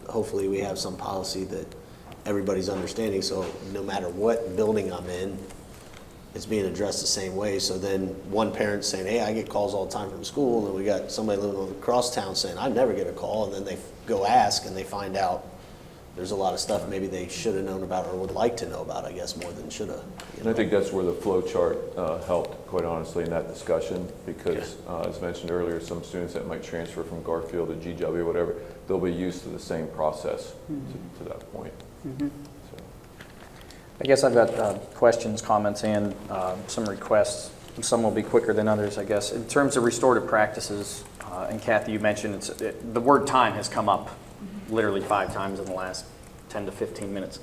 hopefully we have some policy that everybody's understanding, so no matter what building I'm in, it's being addressed the same way. So then one parent's saying, hey, I get calls all the time from school, and we got somebody living across town saying, I never get a call, and then they go ask and they find out there's a lot of stuff maybe they should have known about or would like to know about, I guess, more than should have. And I think that's where the flow chart helped, quite honestly, in that discussion, because as mentioned earlier, some students that might transfer from Garfield to GW or whatever, they'll be used to the same process to that point. So. I guess I've got questions, comments, and some requests. Some will be quicker than others, I guess. In terms of restorative practices, and Kathy, you mentioned the word time has come up literally 5 times in the last 10 to 15 minutes.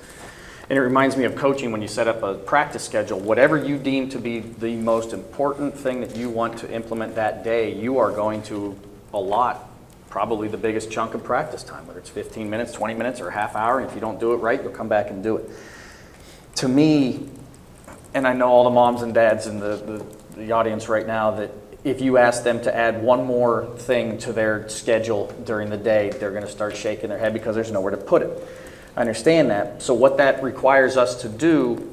And it reminds me of coaching when you set up a practice schedule. Whatever you deem to be the most important thing that you want to implement that day, you are going to allot probably the biggest chunk of practice time, whether it's 15 minutes, 20 minutes, or a half hour. And if you don't do it right, you'll come back and do it. To me, and I know all the moms and dads in the audience right now, that if you ask them to add one more thing to their schedule during the day, they're going to start shaking their head because there's nowhere to put it. I understand that. So what that requires us to do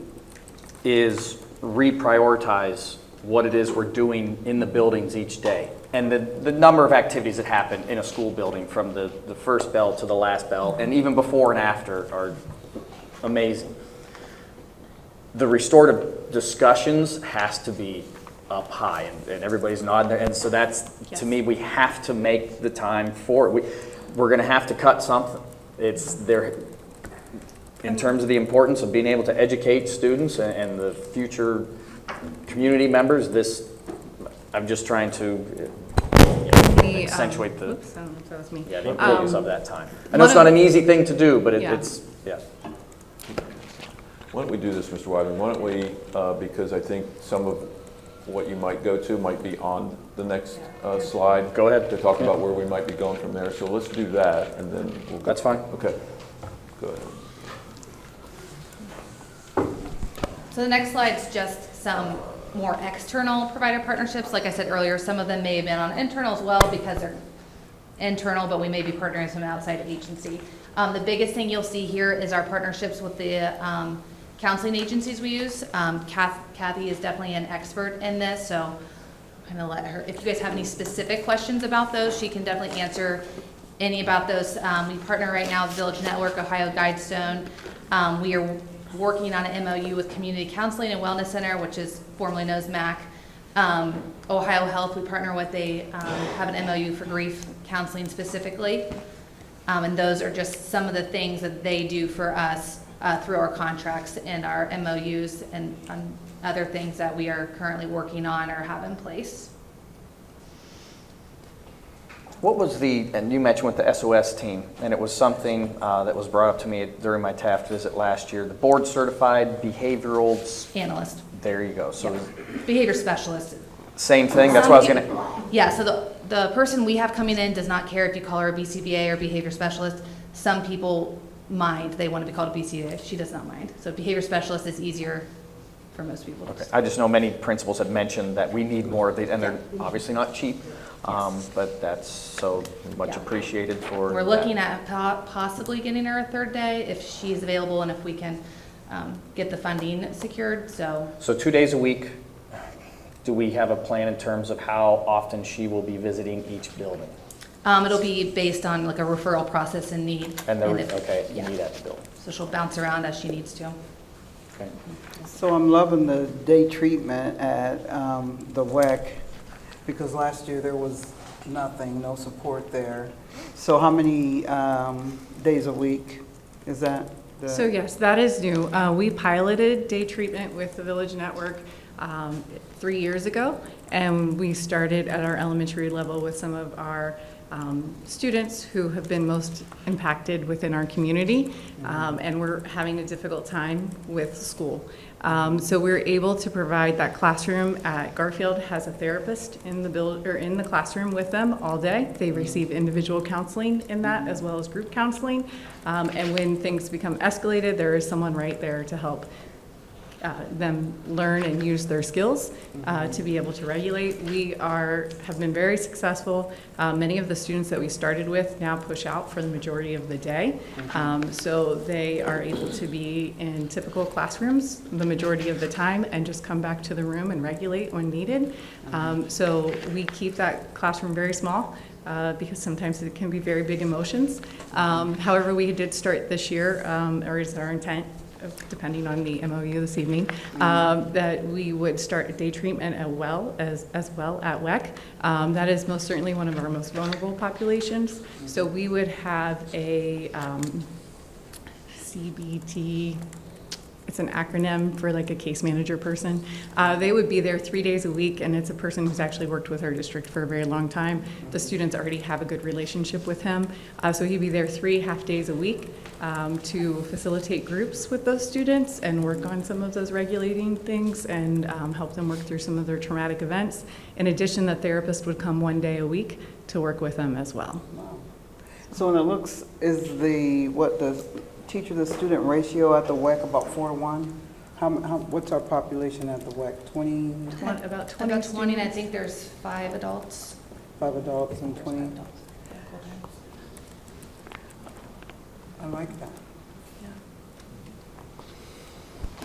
is reprioritize what it is we're doing in the buildings each day. And the number of activities that happen in a school building, from the first bell to the last bell, and even before and after, are amazing. The restorative discussions has to be up high, and everybody's nodding their head. And so that's, to me, we have to make the time for it. We're going to have to cut something. It's there in terms of the importance of being able to educate students and the future community members. I'm just trying to accentuate the importance of that time. I know it's not an easy thing to do, but it's. Why don't we do this, Mr. Wyden? Why don't we, because I think some of what you might go to might be on the next slide. Go ahead. To talk about where we might be going from there. So let's do that, and then we'll go. That's fine. Okay. Go ahead. So the next slide's just some more external provider partnerships. Like I said earlier, some of them may have been on internal as well because they're internal, but we may be partnering with some outside agency. The biggest thing you'll see here is our partnerships with the counseling agencies we use. Kathy is definitely an expert in this, so I'm going to let her, if you guys have any specific questions about those, she can definitely answer any about those. We partner right now with Village Network, Ohio Guidestone. We are working on an MOU with Community Counseling and Wellness Center, which is formerly known as MAC. Ohio Health, we partner with, they have an MOU for grief counseling specifically. And those are just some of the things that they do for us through our contracts and our MOUs and other things that we are currently working on or have in place. What was and you mentioned with the SOS team, and it was something that was brought up to me during my Taft visit last year, the board certified behavioral Analyst. There you go. So Behavior specialist. Same thing, that's what I was going to. Yeah, so the person we have coming in does not care if you call her a BCBA or behavior specialist. Some people mind, they want to be called a BCBA. She does not mind. So behavior specialist is easier for most people. Okay. I just know many principals have mentioned that we need more of these, and they're obviously not cheap, but that's so much appreciated for. We're looking at possibly getting her a third day if she's available and if we can get the funding secured. So 2 days a week. Do we have a plan in terms of how often she will be visiting each building? It'll be based on like a referral process and need. And need at the building. So she'll bounce around as she needs to. Okay. So I'm loving the day treatment at the WEC, because last year there was nothing, no support there. So how many days a week is that? So yes, that is new. We piloted day treatment with the Village Network 3 years ago, and we started at our elementary level with some of our students who have been most impacted within our community, and we're having a difficult time with school. So we're able to provide that classroom at Garfield has a therapist in the classroom with them all day. They receive individual counseling in that as well as group counseling, and when things become escalated, there is someone right there to help them learn and use their skills to be able to regulate. We have been very successful. Many of the students that we started with now push out for the majority of the day. So they are able to be in typical classrooms the majority of the time and just come back to the room and regulate when needed. So we keep that classroom very small because sometimes it can be very big emotions. However, we did start this year, or is our intent, depending on the MOU this evening, that we would start a day treatment as well at WEC. That is most certainly one of our most vulnerable populations. So we would have a CBT, it's an acronym for like a case manager person. They would be there 3 days a week, and it's a person who's actually worked with our district for a very long time. The students already have a good relationship with him. So he'd be there 3 half days a week to facilitate groups with those students and work on some of those regulating things and help them work through some of their traumatic events. In addition, the therapist would come 1 day a week to work with them as well. Wow. So when it looks, is the teacher to student ratio at the WEC about 4 to 1? What's our population at the WEC? 20? About 20 About 20, and I students. think there's 5 adults. 5 adults and 20? I like that.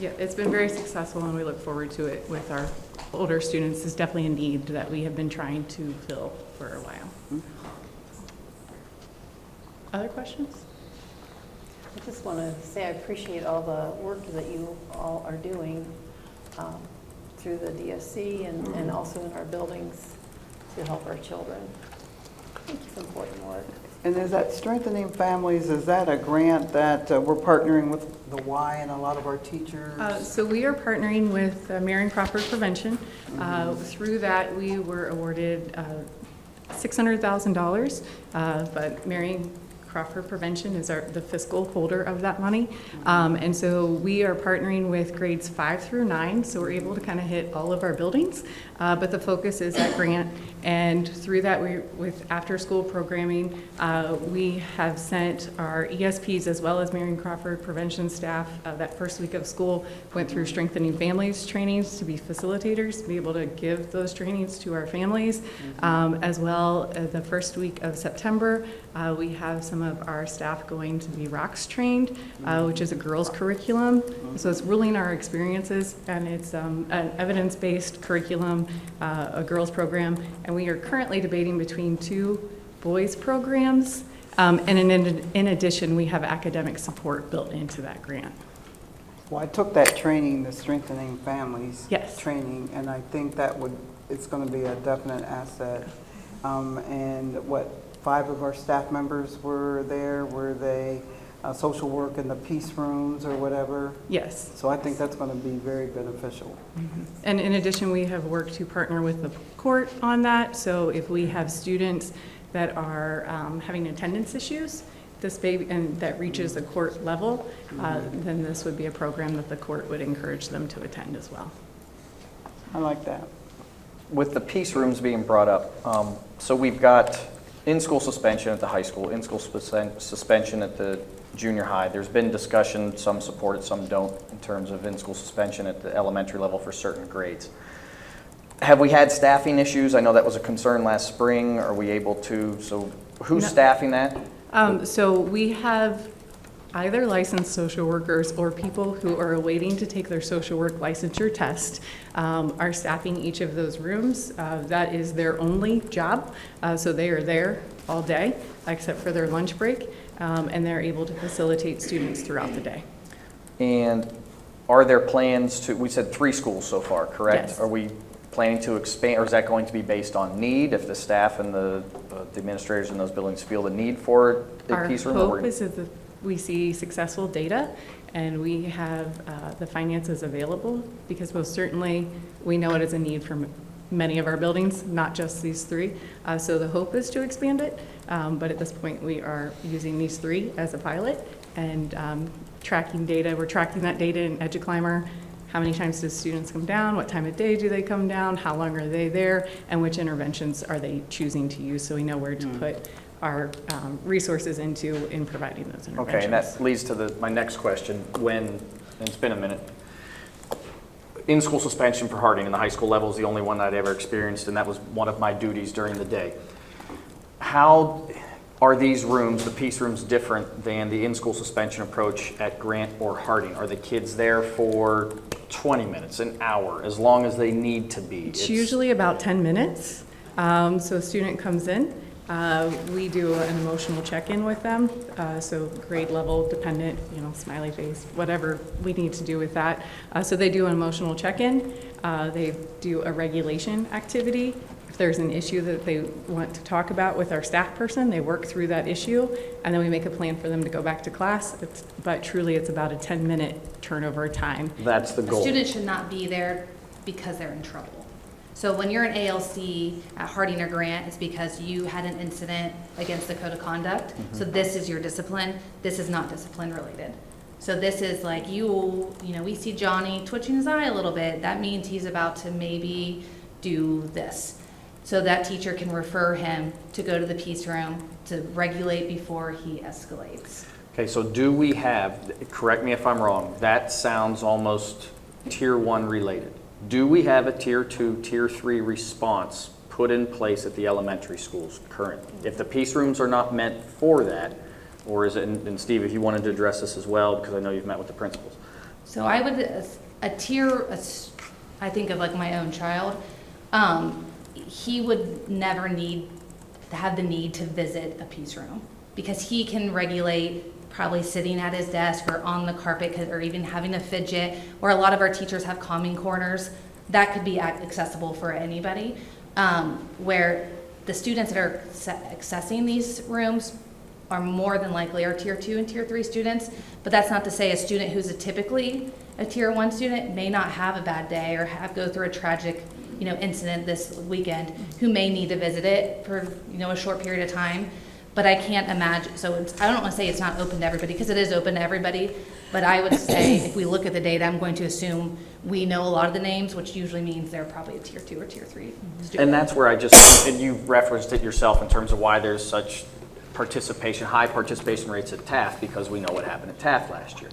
Yeah, it's been very successful, and we look forward to it with our older students. It's definitely a need that we have been trying to fill for a while. Other questions? I just want to say I appreciate all the work that you all are doing through the DSC and also in our buildings to help our children. It's important work. And is that Strengthening Families, is that a grant that we're partnering with the Y and a lot of our teachers? So we are partnering with Marion Crawford Prevention. Through that, we were awarded $600,000, but Marion Crawford Prevention is the fiscal holder of that money. And so we are partnering with grades 5 through 9, so we're able to kind of hit all of our buildings, but the focus is that grant. And through that, with after-school programming, we have sent our ESPs as well as Marion Crawford Prevention staff that first week of school went through Strengthening Families trainings to be facilitators, to be able to give those trainings to our families. As well, the first week of September, we have some of our staff going to be ROCKS trained, which is a girls' curriculum. So it's ruling our experiences, and it's an evidence-based curriculum, a girls' program, and we are currently debating between 2 boys' programs. And in addition, we have academic support built into that grant. Well, I took that training, the Strengthening Families training, and I think it's going to be a definite asset. And 5 of our staff members were there. Were they social work in the peace rooms or whatever? Yes. So I think that's going to be very beneficial. And in addition, we have worked to partner with the court on that. So if we have students that are having attendance issues, and that reaches the court level, then this would be a program that the court would encourage them to attend as well. I like that. With the peace rooms being brought up, so we've got in-school suspension at the high school, in-school suspension at the junior high. There's been discussion, some support it, some don't, in terms of in-school suspension at the elementary level for certain grades. Have we had staffing issues? I know that was a concern last spring. Are we able to, so who's staffing that? So we have either licensed social workers or people who are awaiting to take their social work licensure test are staffing each of those rooms. That is their only job. So they are there all day, except for their lunch break, and they're able to facilitate students throughout the day. And are there plans to, we said 3 schools so far, correct? Yes. Are we planning to expand, or is that going to be based on need, if the staff and the administrators in those buildings feel the need for a peace room? Our hope is that we see successful data and we have the finances available, because most certainly we know it is a need for many of our buildings, not just these 3. So the hope is to expand it, but at this point we are using these 3 as a pilot and tracking data. We're tracking that data in EduClimber. How many times do students come down? What time of day do they come down? How long are they there? And which interventions are they choosing to use, so we know where to put our resources into in providing those interventions. Okay, and that leads to my next question. And it's been a minute, in-school suspension for Harding in the high school level is the only one I'd ever experienced, and that was one of my duties during the day. How are these rooms, the peace rooms, different than the in-school suspension approach at Grant or Harding? Are the kids there for 20 minutes, an hour, as long as they need to be? It's usually about 10 minutes. So a student comes in, we do an emotional check-in with them, so grade level dependent, smiley face, whatever we need to do with that. So they do an emotional check-in, they do a regulation activity. If there's an issue that they want to talk about with our staff person, they work through that issue, and then we make a plan for them to go back to class. But truly, it's about a 10-minute turnover time. That's the goal. A student should not be there because they're in trouble. So when you're an ALC at Harding or Grant, it's because you had an incident against the code of conduct. Mm-hmm. So this is your discipline. This is not discipline related. So this is like we see Johnny twitching his eye a little bit. That means he's about to maybe do this. So that teacher can refer him to go to the peace room to regulate before he escalates. Okay, so do we have, correct me if I'm wrong, that sounds almost tier 1 related. Do we have a tier 2, tier 3 response put in place at the elementary schools currently? If the peace rooms are not meant for that, or is it, and Steve, if you wanted to address this as well, because I know you've met with the principals. So I would, I think of like my own child, he would never have the need to visit a peace room because he can regulate probably sitting at his desk or on the carpet or even having a fidget, where a lot of our teachers have calming corners. That could be accessible for anybody, where the students that are accessing these rooms are more than likely our tier 2 and tier 3 students, but that's not to say a student who's typically a tier 1 student may not have a bad day or go through a tragic incident this weekend, who may need to visit it for a short period of time. But I can't imagine, so I don't want to say it's not open to everybody, because it is open to everybody, but I would say if we look at the data, I'm going to assume we know a lot of the names, which usually means they're probably a tier 2 or tier 3 student. And that's where and you referenced it yourself in terms of why there's such high participation rates at TAF, because we know what happened at TAF last year.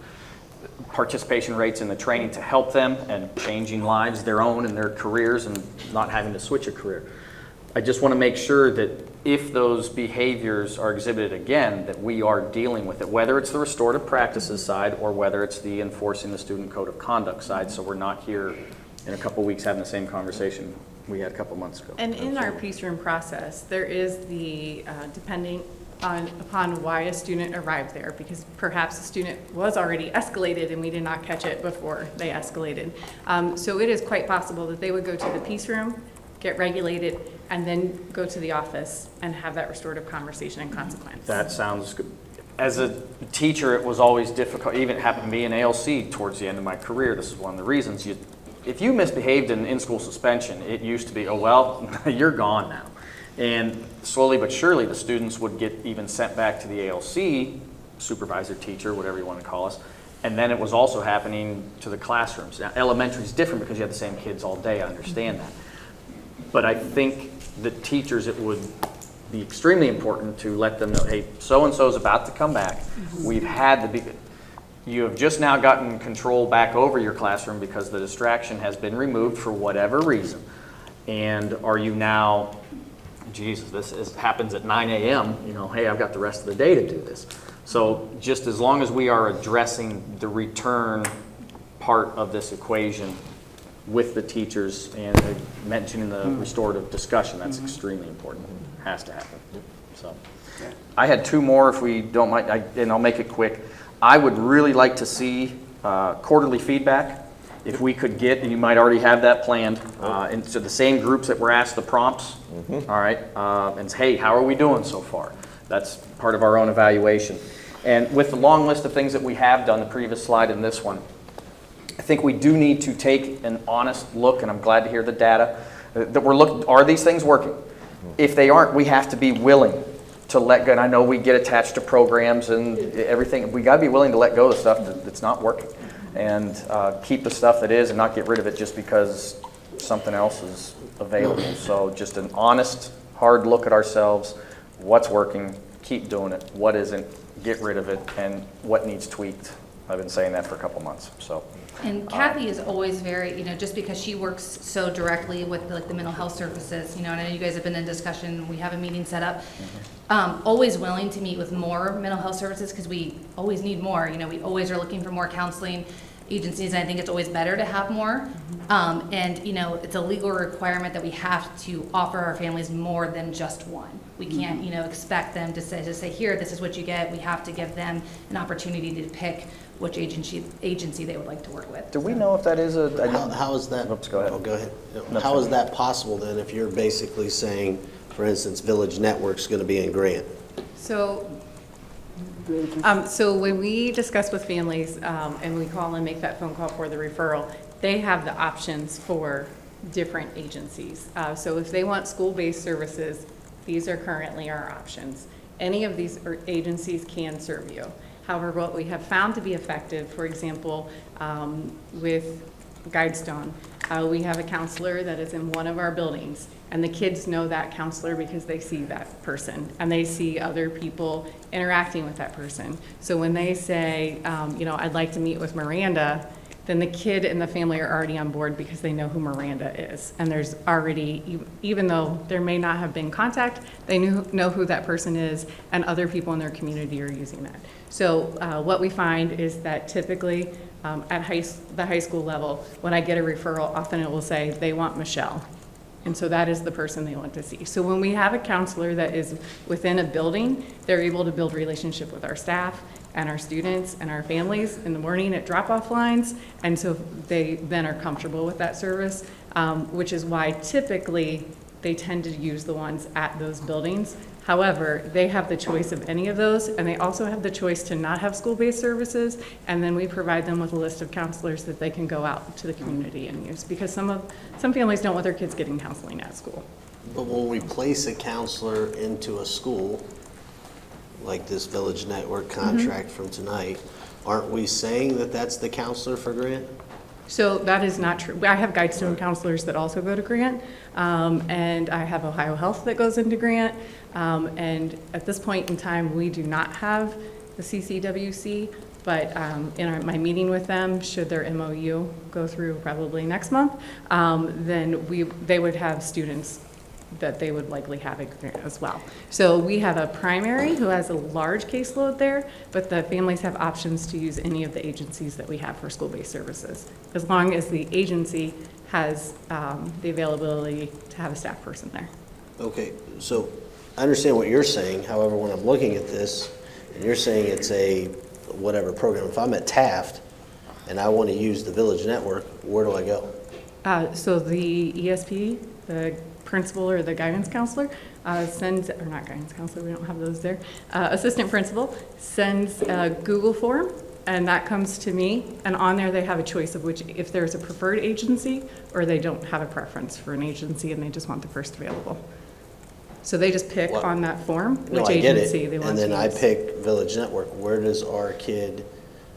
Participation rates in the training to help them and changing lives, their own and their careers, and not having to switch a career. I just want to make sure that if those behaviors are exhibited again, that we are dealing with it, whether it's the restorative practices side or whether it's the enforcing the student code of conduct side, so we're not here in a couple weeks having the same conversation we had a couple months ago. And in our peace room process, there is the, depending upon why a student arrived there, because perhaps the student was already escalated and we did not catch it before they escalated. So it is quite possible that they would go to the peace room, get regulated, and then go to the office and have that restorative conversation and consequence. That sounds good. As a teacher, it was always difficult. Even it happened to me in ALC towards the end of my career. This is one of the reasons. If you misbehaved in school suspension, it used to be, oh, well, you're gone now. And slowly but surely, the students would get even sent back to the ALC, supervisor, teacher, whatever you want to call us. And then it was also happening to the classrooms. Now, elementary is different because you have the same kids all day. I understand that. But I think the teachers, it would be extremely important to let them know, hey, so-and-so is about to come back. We've had you have just now gotten control back over your classroom because the distraction has been removed for whatever reason. And are you now, Jesus, this happens at 9 a.m., hey, I've got the rest of the day to do this. So just as long as we are addressing the return part of this equation with the teachers and mentioning the restorative discussion, that's extremely important. It has to happen. So I had two more, if we don't mind, and I'll make it quick. I would really like to see quarterly feedback. If we could get, and you might already have that planned, and so the same groups that were asked the prompts, all right, and say, hey, how are we doing so far? That's part of our own evaluation. And with the long list of things that we have done, the previous slide and this one, I think we do need to take an honest look, and I'm glad to hear the data, that we're looking, are these things working? If they aren't, we have to be willing to let go. And I know we get attached to programs and everything. We got to be willing to let go of the stuff that's not working and keep the stuff that is and not get rid of it just because something else is available. So just an honest, hard look at ourselves. What's working, keep doing it. What isn't, get rid of it, and what needs tweaked I've been saying that for a couple months, so. And Kathy is always very, just because she works so directly with like the mental health services, and I know you guys have been in discussion, we have a meeting set up, always willing to meet with more mental health services because we always need more, we always are looking for more counseling agencies, and I think it's always better to have more. And it's a legal requirement that we have to offer our families more than just one. We can't, expect them to say, here, this is what you get. We have to give them an opportunity to pick which agency they would like to work with. Do we know if that is a? How is that? Oops, go ahead. Oh, go ahead. No, How is sorry. that possible then if you're basically saying, for instance, Village Network's going to be in Grant? So when we discuss with families and we call and make that phone call for the referral, they have the options for different agencies. So if they want school-based services, these are currently our options. Any of these agencies can serve you. However, what we have found to be effective, for example, with Guidestone, we have a counselor that is in one of our buildings, and the kids know that counselor because they see that person, and they see other people interacting with that person. So when they say, I'd like to meet with Miranda, then the kid and the family are already on board because they know who Miranda is. And there's already, even though there may not have been contact, they know who that person is, and other people in their community are using that. So what we find is that typically at the high school level, when I get a referral, often it will say they want Michelle. And so that is the person they want to see. So when we have a counselor that is within a building, they're able to build relationship with our staff and our students and our families in the morning at drop-off lines. And so they then are comfortable with that service, which is why typically they tend to use the ones at those buildings. However, they have the choice of any of those, and they also have the choice to not have school-based services, and then we provide them with a list of counselors that they can go out to the community and use, because some families don't want their kids getting counseling at school. But when we place a counselor into a school, like this Village Network contract from tonight, aren't we saying that that's the counselor for Grant? So that is not true. I have Guidestone counselors that also go to Grant, and I have Ohio Health that goes into Grant. And at this point in time, we do not have the CCWC, but in my meeting with them, should their MOU go through probably next month, then they would have students that they would likely have at Grant as well. So we have a primary who has a large caseload there, but the families have options to use any of the agencies that we have for school-based services, as long as the agency has the availability to have a staff person there. Okay, so I understand what you're saying. However, when I'm looking at this, and you're saying it's a whatever program, if I'm at Taft and I want to use the Village Network, where do I go? So the ESP, the principal or the guidance counselor sends, or not guidance counselor, we don't have those there, assistant principal sends a Google form, and that comes to me, and on there they have a choice of which, if there's a preferred agency or they don't have a preference for an agency and they just want the first available. So they just pick on that form which agency they want to use. And then I pick Village Network. Where does our kid?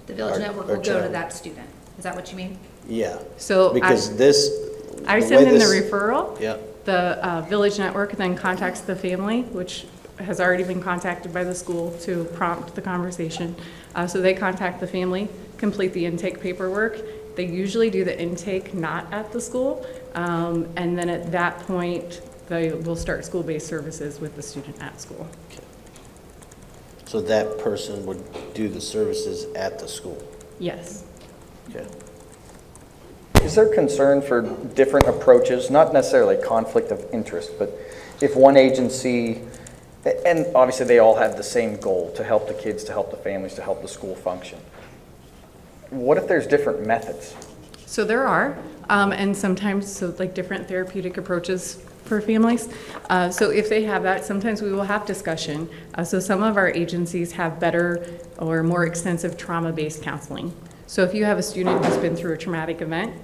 The Village Network will go to that student. Is that what you mean? Yeah. So because I send in the referral. Yeah. The Village Network then contacts the family, which has already been contacted by the school to prompt the conversation. So they contact the family, complete the intake paperwork. They usually do the intake not at the school, and then at that point, they will start school-based services with the student at school. Okay. So that person would do the services at the school? Yes. Okay. Is there concern for different approaches, not necessarily conflict of interest, but if one agency, and obviously they all have the same goal, to help the kids, to help the families, to help the school function. What if there's different methods? So there are, and sometimes like different therapeutic approaches for families. So if they have that, sometimes we will have discussion. So some of our agencies have better or more extensive trauma-based counseling. So if you have a student who's been through a traumatic event,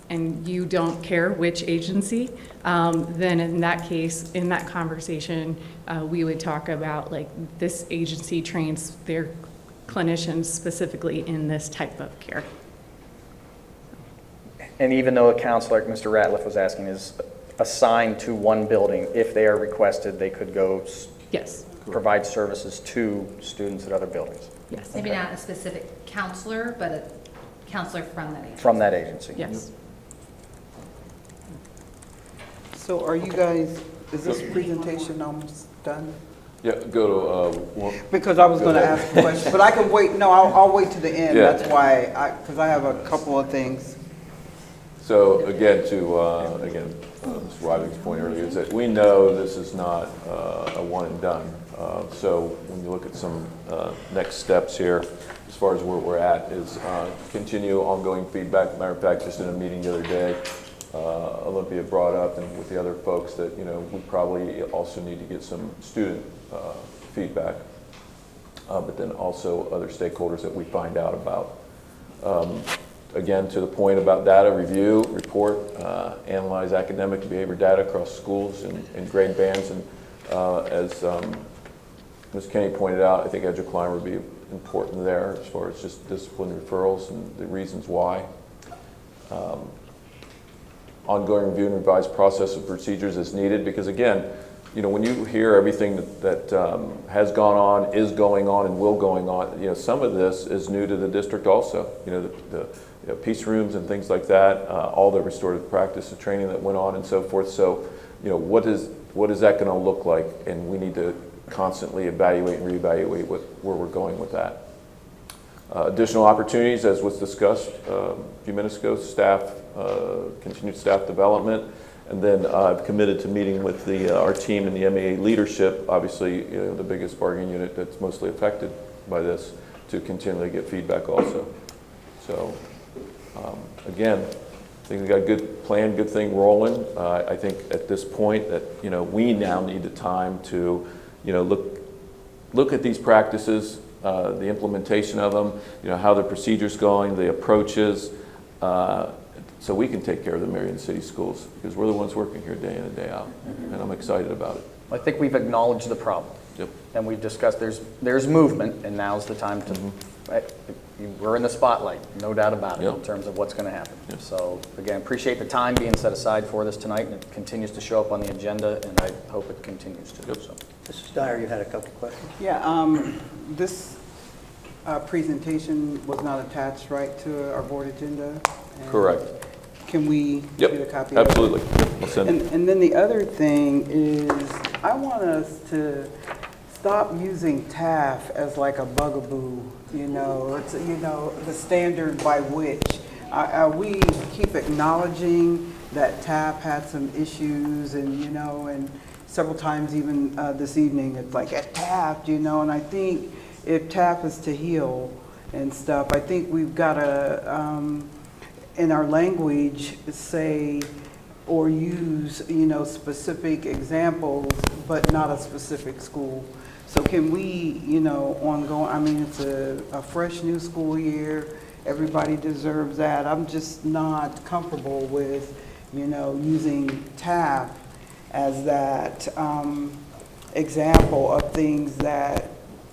and you don't care which agency, then in that case, in that conversation, we would talk about like this agency trains their clinicians specifically in this type of care. And even though a counselor, like Mr. Ratliff was asking, is assigned to one building, if they are requested, they could go? Yes. provide services to students at other buildings. Yes. Maybe not a specific counselor, but a counselor from that agency. From that agency. Yes. So are you guys, is this presentation almost done? Yeah, go to, Because I was going to ahead. ask a question, but I can wait, no, I'll wait to the end. Yeah. That's why, because I have a couple of things. So again, Ms. Riving's point earlier is that we know this is not a one and done. So when you look at some next steps here, as far as where we're at, is continue ongoing feedback. Matter of fact, just in a meeting the other day, Olympia brought up, and with the other folks, that we probably also need to get some student feedback, but then also other stakeholders that we find out about. Again, to the point about data review, report, analyze academic and behavior data across schools and grade bands. And as Ms. Kenny pointed out, I think EduClimb would be important there as far as just discipline referrals and the reasons why. Ongoing review and revised process of procedures as needed, because again, when you hear everything that has gone on, is going on, and will going on, some of this is new to the district also. The peace rooms and things like that, all the restorative practice, the training that went on and so forth. So, what is that going to look like? And we need to constantly evaluate and reevaluate where we're going with that. Additional opportunities, as was discussed a few minutes ago, continued staff development. And then I've committed to meeting with our team and the MEA leadership, obviously the biggest bargaining unit that's mostly affected by this, to continually get feedback also. So again, I think we got a good plan, good thing rolling. I think at this point that we now need the time to look at these practices, the implementation of them, how the procedure's going, the approaches, so we can take care of the Marion City Schools, because we're the ones working here day in and day out, and I'm excited about it. I think we've acknowledged the problem. Yep. And we've discussed there's movement, and now's the time to, we're in the spotlight, no doubt about it, Yep. in terms of what's going to happen. Yep. So again, appreciate the time being set aside for this tonight, and it continues to show up on the agenda, and I hope it continues to. Yep. So. Mrs. Dyer, you had a couple questions? Yeah, this presentation was not attached, right, to our board agenda? And Correct. Can we Yep. get a copy of it? Absolutely. I'll send it. And then the other thing is, I want us to stop using TAF as like a bugaboo, it's, the standard by which. We keep acknowledging that TAF had some issues and several times even this evening, it's like, at TAF, and I think if TAF is to heal and stuff, I think we've got to, in our language, say or use, specific examples, but not a specific school. So can we, ongoing, it's a fresh new school year, everybody deserves that. I'm just not comfortable with, using TAF as that example of things that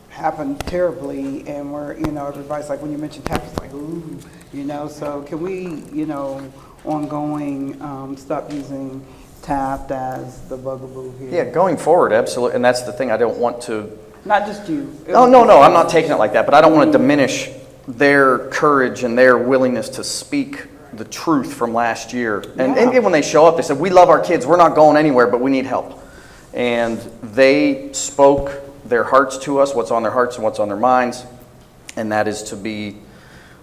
happened terribly, and where, everybody's like, when you mention TAF, it's like, ooh, so can we, ongoing, stop using TAF as the bugaboo here? Yeah, going forward, absolutely, and that's the thing. I don't want to. Not just you. Oh, no, I'm not taking it like that, but I don't want to diminish their courage and their willingness to speak the truth from last year. And even when they show up, they said, we love our kids, we're not going anywhere, but we need help. And they spoke their hearts to us, what's on their hearts and what's on their minds, and that is to be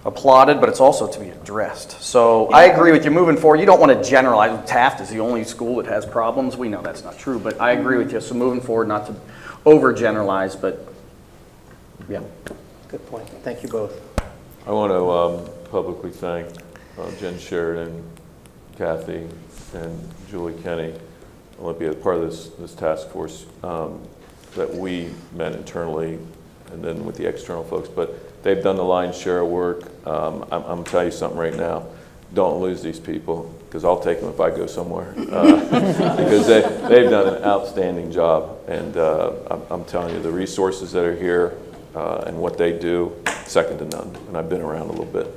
applauded, but it's also to be addressed. So I agree with you moving forward. You don't want to generalize. Taft is the only school that has problems. We know that's not true, but I agree with you. So moving forward, not to overgeneralize, but yeah. Good point. Thank you both. I want to publicly thank Jen Sheridan, Kathy, and Julie Kenny, Olympia, part of this task force that we met internally and then with the external folks. But they've done the lion's share of work. I'm going to tell you something right now. Don't lose these people, because I'll take them if I go somewhere. Because they've done an outstanding job. And I'm telling you, the resources that are here and what they do, second to none. And I've been around a little bit.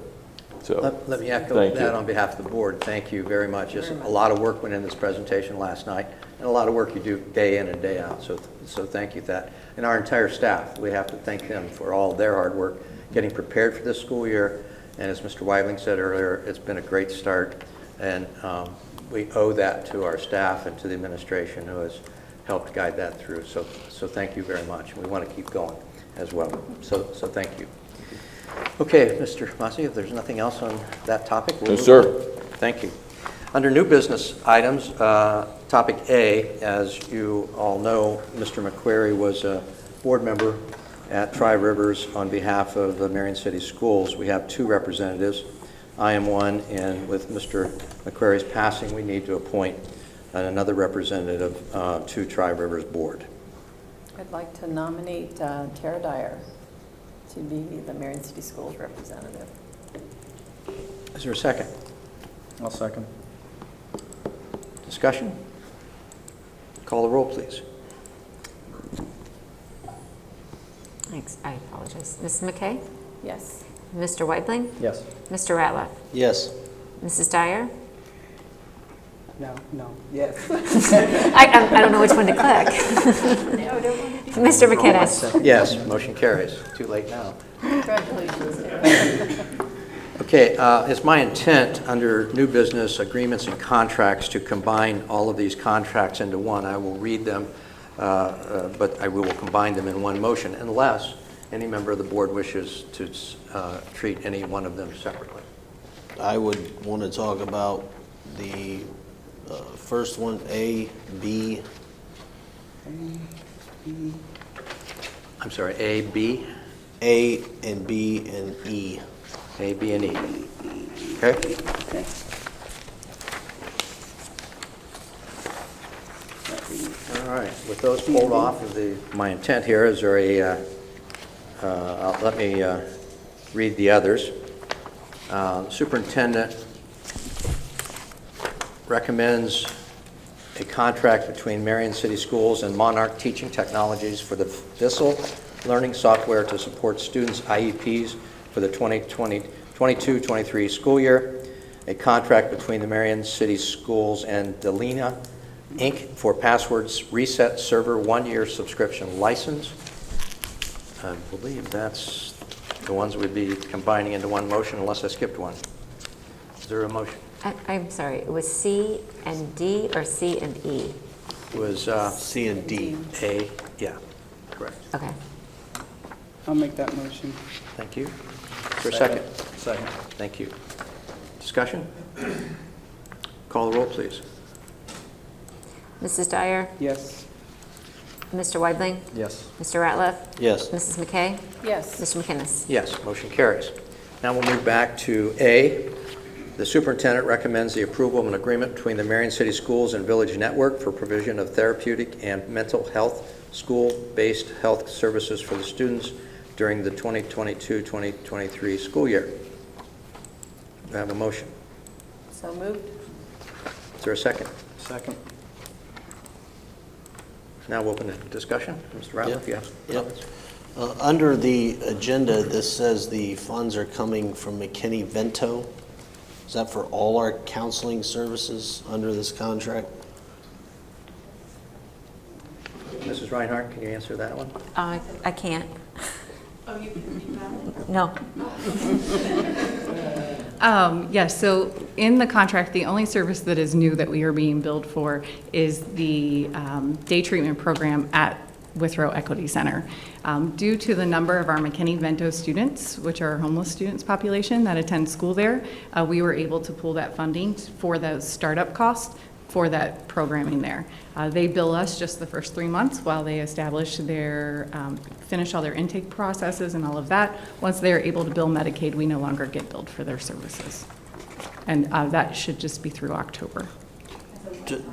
So, Let me echo thank that you. on behalf of the board. Thank you very much. Just a lot of work went in this presentation last night, and a lot of work you do day in and day out. So thank you for that. And our entire staff, we have to thank them for all their hard work getting prepared for this school year. And as Mr. Weibling said earlier, it's been a great start. And we owe that to our staff and to the administration who has helped guide that through. So thank you very much. We want to keep going as well. So thank you. Okay, Mr. Massey, if there's nothing else on that topic, we'll No, move sir. on. Thank you. Under new business items, topic A, as you all know, Mr. McQuarrie was a board member at Tri-Rivers on behalf of the Marion City Schools. We have 2 representatives. I am one, and with Mr. McQuarrie's passing, we need to appoint another representative to Tri-Rivers Board. I'd like to nominate Tara Dyer to be the Marion City Schools representative. Is there a second? I'll second. Discussion? Call the roll, please. Thanks, I apologize. Mrs. McKay? Yes. Mr. Weibling? Yes. Mr. Ratliff? Yes. Mrs. Dyer? No, yes. I don't know which one to click. Mr. McKinnis? Yes, motion carries. Too late now. Congratulations, Tara. Okay, it's my intent under new business agreements and contracts to combine all of these contracts into one. I will read them, but I will combine them in one motion unless any member of the board wishes to treat any one of them separately. I would want to talk about the first one, A, B. I'm sorry, A, B? A and B and E. A, B, and E. Okay? Okay. All right, with those pulled off of my intent here, is there a, let me read the others. Superintendent recommends a contract between Marion City Schools and Monarch Teaching Technologies for the VISL learning software to support students' IEPs for the 2022-23 school year. A contract between the Marion City Schools and Delina Inc. for passwords reset server 1-year subscription license. I believe that's the ones we'd be combining into one motion unless I skipped one. Is there a motion? I'm sorry, it was C and D or C and E? It was C and D. A, yeah, correct. Okay. I'll make that motion. Thank you. For a second. Second. Thank you. Discussion? Call the roll, please. Mrs. Dyer? Yes. Mr. Weibling? Yes. Mr. Ratliff? Yes. Mrs. McKay? Yes. Mr. McKinnis? Yes, motion carries. Now we'll move back to A. The superintendent recommends the approval of an agreement between the Marion City Schools and Village Network for provision of therapeutic and mental health school-based health services for the students during the 2022-2023 school year. Do I have a motion? So moved. Is there a second? Second. Now we'll open the discussion. Mr. Ratliff, you have some Yep. comments? Under the agenda, this says the funds are coming from McKinney-Vento. Is that for all our counseling services under this contract? Mrs. Reinhardt, can you answer that one? I can't. Oh, you can read that? No. Yes, so in the contract, the only service that is new that we are being billed for is the day treatment program at Withrow Equity Center. Due to the number of our McKinney-Vento students, which are our homeless students population that attend school there, we were able to pull that funding for the startup cost for that programming there. They bill us just the first 3 months while they establish their, finish all their intake processes and all of that. Once they're able to bill Medicaid, we no longer get billed for their services. And that should just be through October.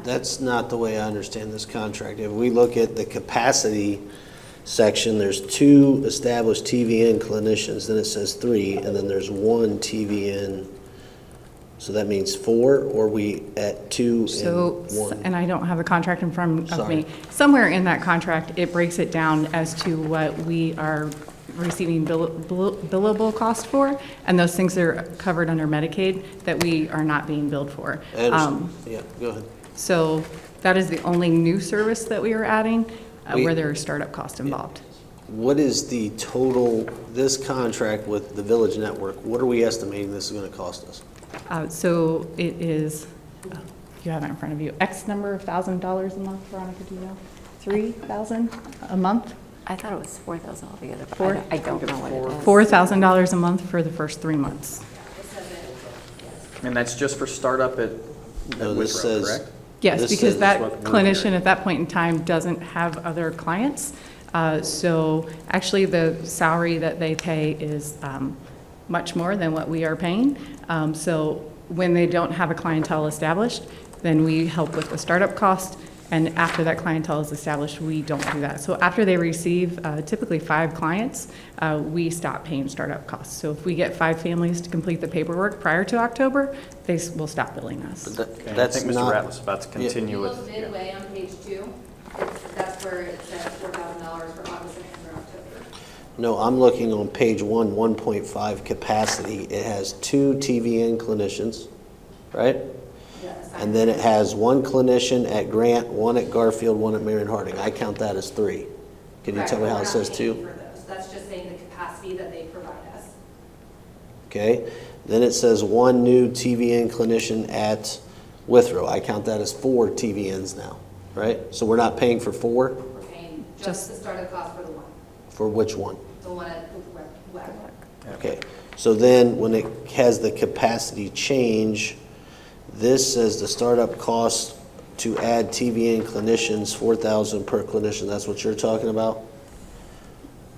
That's not the way I understand this contract. If we look at the capacity section, there's 2 established TVN clinicians, then it says 3, and then there's 1 TVN. So that means 4, or we at 2 So, and 1? and I don't have a contract in front of Sorry. me. Somewhere in that contract, it breaks it down as to what we are receiving billable cost for, and those things are covered under Medicaid that we are not being billed for. I understand. Yeah, go ahead. So that is the only new service that we are adding We- where there are startup costs involved. What is the total, this contract with the Village Network, what are we estimating this is going to cost us? So it is, you have it in front of you, X number of $1,000 a month, Veronica, do you know? 3,000 a month? I thought it was 4,000 altogether, but Four? I don't know what it is. $4,000 a month for the first 3 months. And that's just for startup at No, this Withrow, says. correct? Yes, this because says that what we're clinician hearing. at that point in time doesn't have other clients. So actually, the salary that they pay is much more than what we are paying. So when they don't have a clientele established, then we help with the startup cost. And after that clientele is established, we don't do that. So after they receive typically 5 clients, we stop paying startup costs. So if we get 5 families to complete the paperwork prior to October, they will stop billing us. But Okay, I that's think Mr. not. Ratliff's about to continue If you with. look midway on page 2, that's where it says $4,000 for August, September, October. No, I'm looking on page 1, 1.5 capacity. It has 2 TVN clinicians, right? And then it has 1 clinician at Grant, 1 at Garfield, 1 at Marion Harding. I count that as 3. Can you tell me how it says 2? That's just saying the capacity that they provide us. Okay. Then it says 1 new TVN clinician at Withrow. I count that as 4 TVNs now, right? So we're not paying for 4? We're paying just the startup cost for the one, For which one? the one at Web. Okay. So then when it has the capacity change, this says the startup cost to add TVN clinicians, $4,000 per clinician. That's what you're talking about?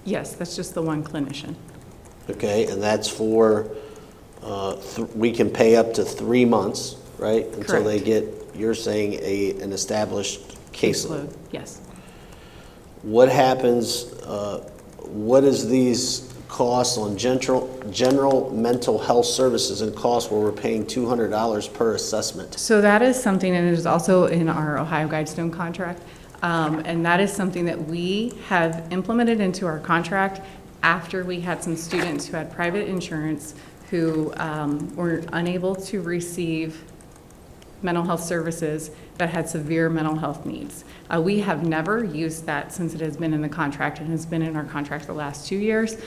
Yes, that's just the one clinician. Okay, and that's for, we can pay up to 3 months, right? Until they get, you're saying, an established caseload. Yes. What happens, what is these costs on general mental health services and costs where we're paying $200 per assessment? So that is something, and it is also in our Ohio Guidestone contract, and that is something that we have implemented into our contract after we had some students who had private insurance who were unable to receive mental health services that had severe mental health needs. We have never used that since it has been in the contract and has been in our contract the last 2 years.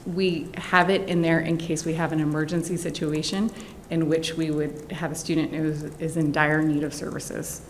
We have it in there in case we have an emergency situation in which we would have a student who is in dire need of services.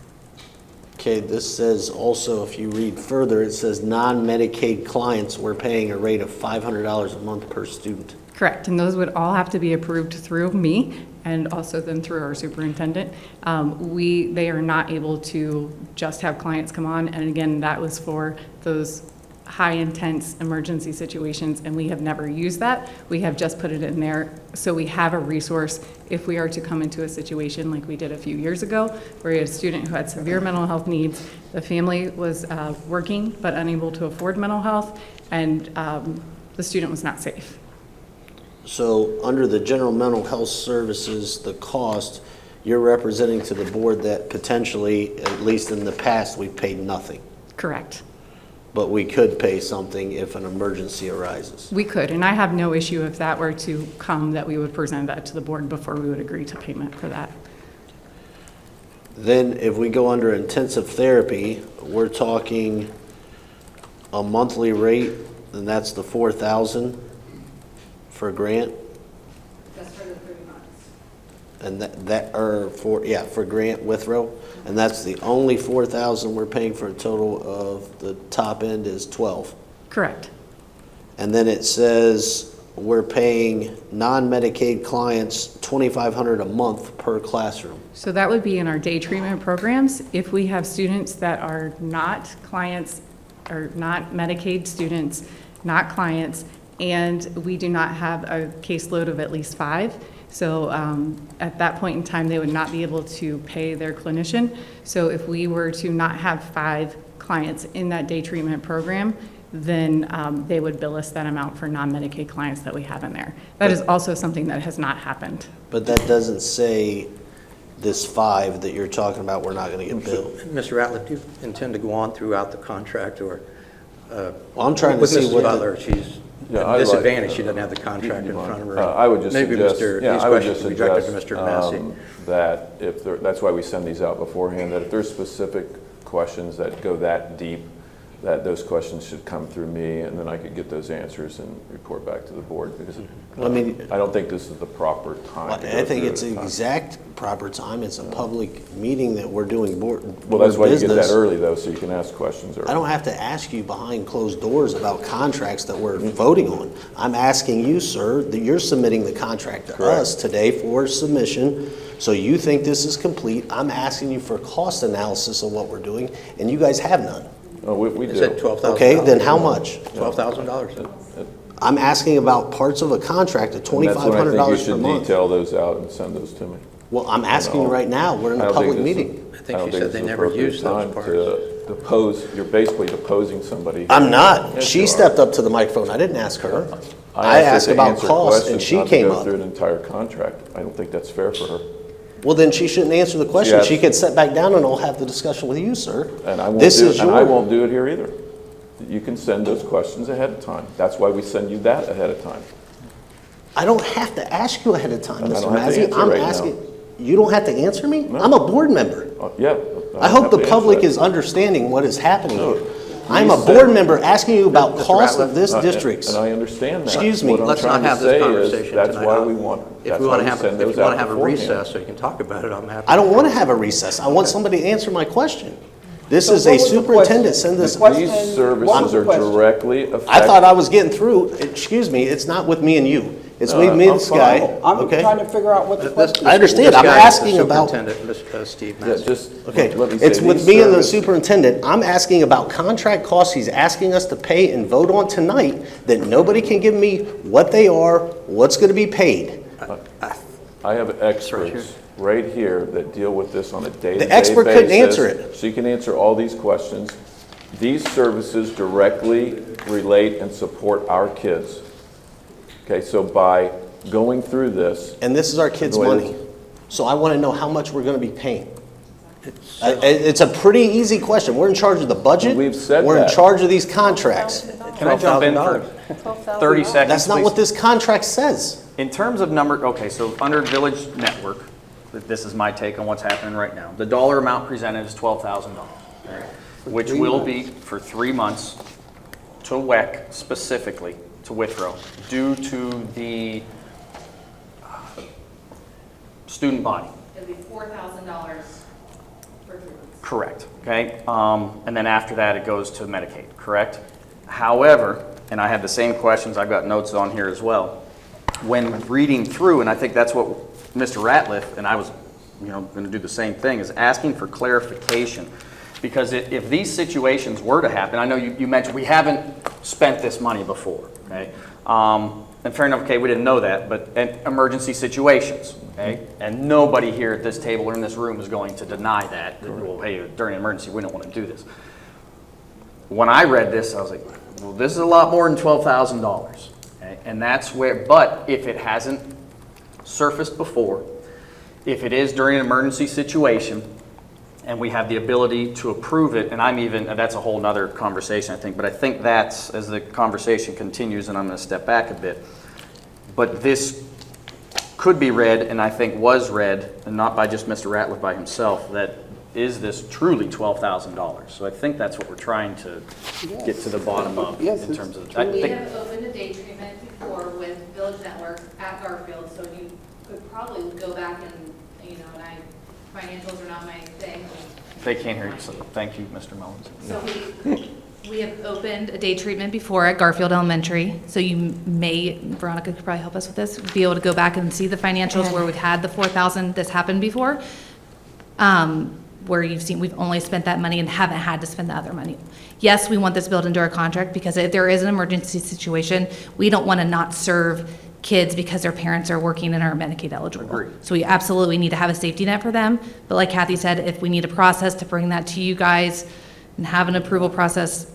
Okay, this says also, if you read further, it says non-Medicaid clients, we're paying a rate of $500 a month per student. Correct, and those would all have to be approved through me and also then through our superintendent. They are not able to just have clients come on, and again, that was for those high intense emergency situations, and we have never used that. We have just put it in there so we have a resource if we are to come into a situation like we did a few years ago, where we had a student who had severe mental health needs. The family was working but unable to afford mental health, and the student was not safe. So under the general mental health services, the cost, you're representing to the board that potentially, at least in the past, we've paid nothing. Correct. But we could pay something if an emergency arises. We could, and I have no issue if that were to come, that we would present that to the board before we would agree to payment for that. Then if we go under intensive therapy, we're talking a monthly rate, and that's the $4,000 for a grant? Just for the 3 months. And for grant Withrow, and that's the only $4,000 we're paying for a total of the top end is 12. Correct. And then it says we're paying non-Medicaid clients $2,500 a month per classroom. So that would be in our day treatment programs. If we have students that are not clients, or not Medicaid students, not clients, and we do not have a caseload of at least 5. So at that point in time, they would not be able to pay their clinician. So if we were to not have 5 clients in that day treatment program, then they would bill us that amount for non-Medicaid clients that we have in there. That is also something that has not happened. But that doesn't say this 5 that you're talking about, we're not going to get billed. Mr. Ratliff, do you intend to go on throughout the contract, or Well, I'm trying to with see Mrs. what the- Butler, she's Yeah, at I'd a like- disadvantage. She doesn't have the contract in front of her. I would just Maybe suggest, these I would questions just should be directed suggest to Mr. Massey. that if there, that's why we send these out beforehand, that if there's specific questions that go that deep, that those questions should come through me, and then I could get those answers and report back to the board, because I mean, I don't think this is the proper time to go I think through it's it the at a time. exact proper time. It's a public meeting that we're doing board Well, that's why you get that business. early, though, so you can ask questions early. I don't have to ask you behind closed doors about contracts that we're voting on. I'm asking you, sir, that you're submitting the contract to Correct. us today for submission. So you think this is complete. I'm asking you for cost analysis of what we're doing, and you guys have none. Oh, we Is do. it $12,000? Okay, then how much? $12,000? I'm asking about parts of a contract of And that's when I think you $2,500 per should month. detail those out and send those to me. Well, I'm asking you right now. We're in I a don't think public this is- meeting. I think she don't said this they is never appropriate used those time parts. to depose, you're basically deposing somebody. I'm not. Yes, She you are. stepped up to the microphone. I didn't ask her. I asked her to about answer cost, and questions, she not to came go up. through an entire contract. I don't think that's fair for her. Well, then she shouldn't answer the question. asked- She can sit back down and I'll have the discussion with you, sir. And I won't This do, is and I your- won't do it here either. You can send those questions ahead of time. That's why we send you that ahead of time. I don't have to ask you ahead of time, I Mr. don't have to Mazzi. answer I'm right now. asking, you don't have to answer me? No. I'm a board member. Yeah. I hope the have to public answer is understanding what is happening No. here. I'm a Please board send- member asking you about Mr. cost of Ratliff? this that. district's. And I understand that. Excuse me. What I'm Let's trying not to have this say is, conversation that's tonight. why we want, If that's we why want we to have, send if those you want out to have a beforehand. recess so you can talk about it, I'm happy. I don't want to have a recess. I want somebody to answer my question. This So is what a was the superintendent, question? send this. The question- These What was services the are question? directly affected. I thought I was getting through. Excuse me, it's not with me and you. It's No, with me and I'm this fine. guy, I'm okay? trying to figure out what the question is. I understand. This I'm guy is the asking about- Superintendent, Steve Yeah, Massey. just, Okay, let me say, it's with these me and the services- superintendent. I'm asking about contract costs he's asking us to pay and vote on tonight that nobody can give me what they are, what's going to be paid. I have experts right here that deal with this on a day-to-day basis. The expert couldn't answer it. So you can answer all these questions. These services directly relate and support our kids. Okay, so by going through this, And this is our kids' Go ahead. money. So I want to know how much we're going to be paying. It's a pretty easy question. We're in charge of the budget. We've said We're in that. charge of these contracts. Can I jump in for $12,000. 30 seconds, That's not please? what this contract says. In terms of number, okay, so under Village Network, this is my take on what's happening right now. The dollar amount presented is $12,000, which will be for 3 months to WEC specifically, to Withrow, due to the student body. It'll be $4,000 for 3 months. Correct, okay? And then after that, it goes to Medicaid, correct? However, and I have the same questions, I've got notes on here as well. When reading through, and I think that's what Mr. Ratliff, and I was, going to do the same thing, is asking for clarification. Because if these situations were to happen, I know you mentioned we haven't spent this money before, okay? And fair enough, okay, we didn't know that, but in emergency situations, okay? And nobody here at this table or in this room is going to deny that. Well, hey, during an emergency, we don't want to do this. When I read this, I was like, well, this is a lot more than $12,000, okay? And that's where, but if it hasn't surfaced before, if it is during an emergency situation, and we have the ability to approve it, and that's a whole nother conversation, I think, but I think that's, as the conversation continues, and I'm going to step back a bit, but this could be read, and I think was read, and not by just Mr. Ratliff by himself, that is this truly $12,000? So I think that's what we're trying to get to the bottom of Yes, in terms of, it's I We think, have opened a day treatment before with Village Network at Garfield, so you could probably go back and, financials are not my thing. they can't hear you, so thank you, Mr. Mullins. So we have opened a day treatment before at Garfield Elementary, so you may, Veronica could probably help us with this, be able to go back and see the financials where we've had the 4,000, this happened before, where you've seen we've only spent that money and haven't had to spend the other money. Yes, we want this built into our contract because if there is an emergency situation, we don't want to not serve kids because their parents are working and are Medicaid eligible. Agreed. So we absolutely need to have a safety net for them. But like Kathy said, if we need a process to bring that to you guys and have an approval process,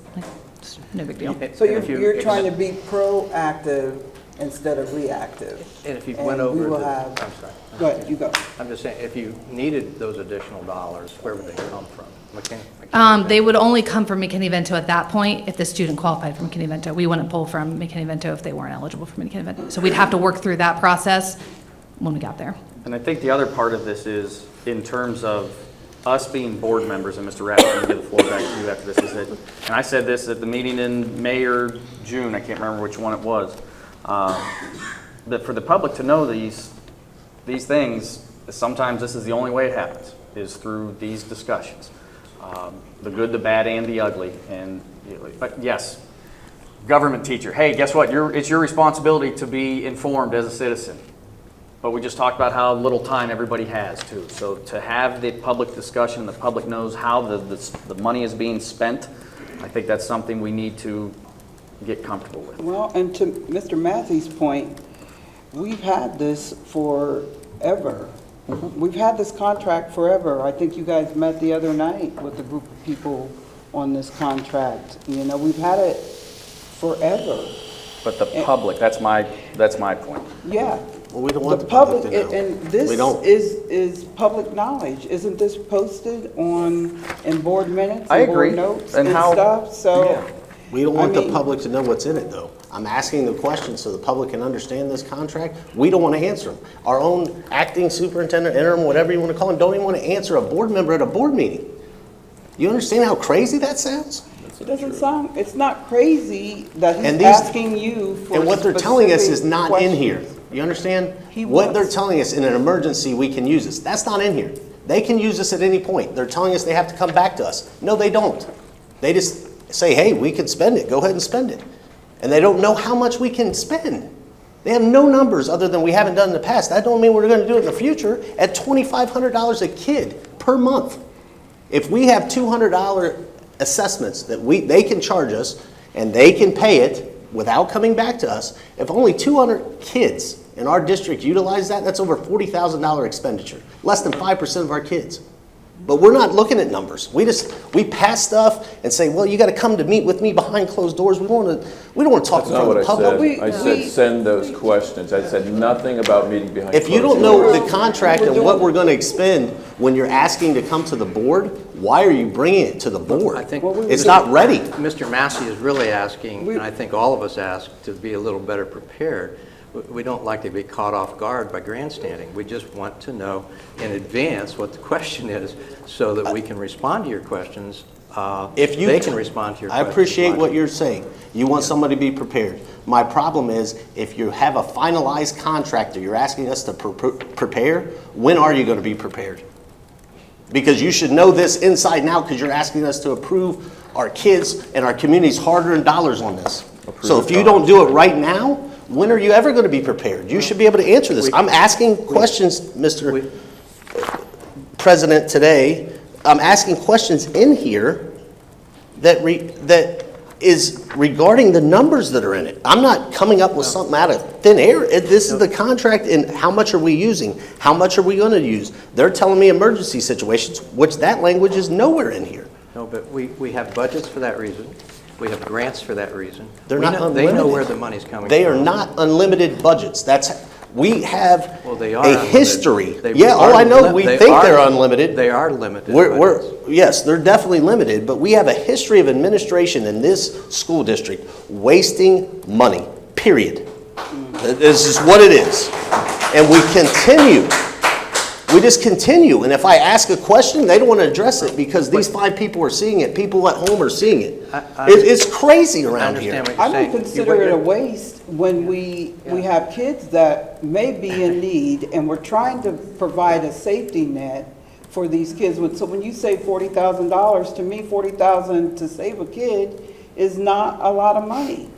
it's no big deal. So you're trying to be proactive instead of reactive. And if you And went we over will the, have- I'm sorry. Go ahead, you go. I'm just saying, if you needed those additional dollars, where would they come from? They would only come from McKinney-Vento at that point if the student qualified for McKinney-Vento. We wouldn't pull from McKinney-Vento if they weren't eligible for McKinney-Vento. So we'd have to work through that process when we got there. And I think the other part of this is in terms of us being board members, and Mr. Rapp, I'm going to give the floor back to you after this, is that, and I said this at the meeting in May or June, I can't remember which one it was, that for the public to know these things, sometimes this is the only way it happens, is through these discussions. The good, the bad, and the ugly. And but yes, government teacher, hey, guess what? It's your responsibility to be informed as a citizen. But we just talked about how little time everybody has too. So to have the public discussion, the public knows how the money is being spent, I think that's something we need to get comfortable with. Well, and to Mr. Massey's point, we've had this forever. We've had this contract forever. I think you guys met the other night with a group of people on this contract. You know, we've had it forever. But the public, that's my point. Yeah. Well, we don't want The the public to know. And this We don't. is public knowledge. Isn't this posted in board minutes I and agree. board notes And and how- stuff? So, yeah. We don't want I the mean- public to know what's in it, though. I'm asking the questions so the public can understand this contract. We don't want to answer them. Our own acting superintendent, interim, whatever you want to call him, don't even want to answer a board member at a board meeting. You understand how crazy that sounds? it doesn't sound, it's not crazy that And he's these- asking you for And what they're telling us is specific not in here. questions. You understand? He What they're wants- telling us in an emergency, we can use this. That's not in here. They can use this at any point. They're telling us they have to come back to us. No, they don't. They just say, hey, we can spend it. Go ahead and spend it. And they don't know how much we can spend. They have no numbers other than we haven't done in the past. That don't mean we're going to do it in the future at $2,500 a kid per month. If we have $200 assessments that they can charge us and they can pay it without coming back to us, if only 200 kids in our district utilize that, that's over $40,000 expenditure. Less than 5% of our kids. But we're not looking at numbers. We pass stuff and say, well, you got to come to meet with me behind closed doors. We don't want to talk That's in not front what of the public. I said send those questions. I said nothing about meeting behind closed If you don't doors. know the contract and what we're going to expend when you're asking to come to the board, why are you bringing it to the board? I think It's not ready. Mr. Massey is really asking, and I think all of us ask, to be a little better prepared. We don't like to be caught off guard by grandstanding. We just want to know in advance what the question is so that we can respond to your questions. They can respond to your I questions. appreciate what you're saying. You want somebody to be prepared. My problem is if you have a finalized contract that you're asking us to prepare, when are you going to be prepared? Because you should know this inside and out because you're asking us to approve our kids and our community's hard-earned dollars on this. So if you don't do it right now, when are you ever going to be prepared? You should be able to answer this. I'm asking questions, Mr. President, today. I'm asking questions in here that is regarding the numbers that are in it. I'm not coming up with something out of thin air. This is the contract, and how much are we using? How much are we going to use? They're telling me emergency situations, which that language is nowhere in here. No, but we have budgets for that reason. We have grants for that reason. They're not unlimited. They know where the money's coming from. They are not unlimited budgets. We have Well, they are a unlimited. history. They Yeah, are I know, li- we they think are- they're unlimited. They are limited We're, budgets. yes, they're definitely limited, but we have a history of administration in this school district wasting money, period. This is what it is. And we continue. We just continue. And if I ask a question, they don't want to address it because these 5 people are seeing it. People at home are seeing it. It's crazy around here. I don't consider it a waste when we have kids that may be in need and we're trying to provide a safety net for these kids. So when you say $40,000, to me, $40,000 to save a kid is not a lot of money.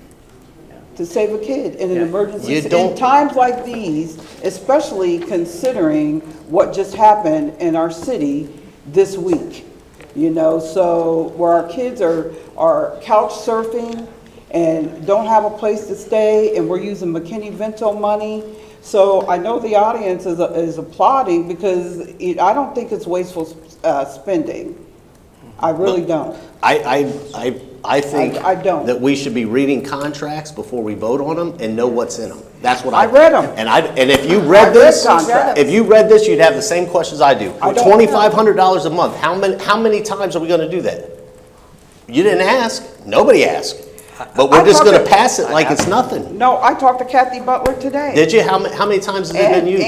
To save a kid in an emergency. In times like these, especially considering what just happened in our city this week. You know, so where our kids are couch surfing and don't have a place to stay, and we're using McKinney-Vento money. So I know the audience is applauding because I don't think it's wasteful spending. I really don't. I I think I don't. that we should be reading contracts before we vote on them and know what's in them. That's what I read them. And if you read this, contracts. if you read this, you'd have the same questions I do. I don't. $2,500 a month. How many times are we going to do that? You didn't ask. Nobody asked. But we're just going to pass it like it's nothing. No, I talked to Kathy Butler today. Did you? How many times has it been used?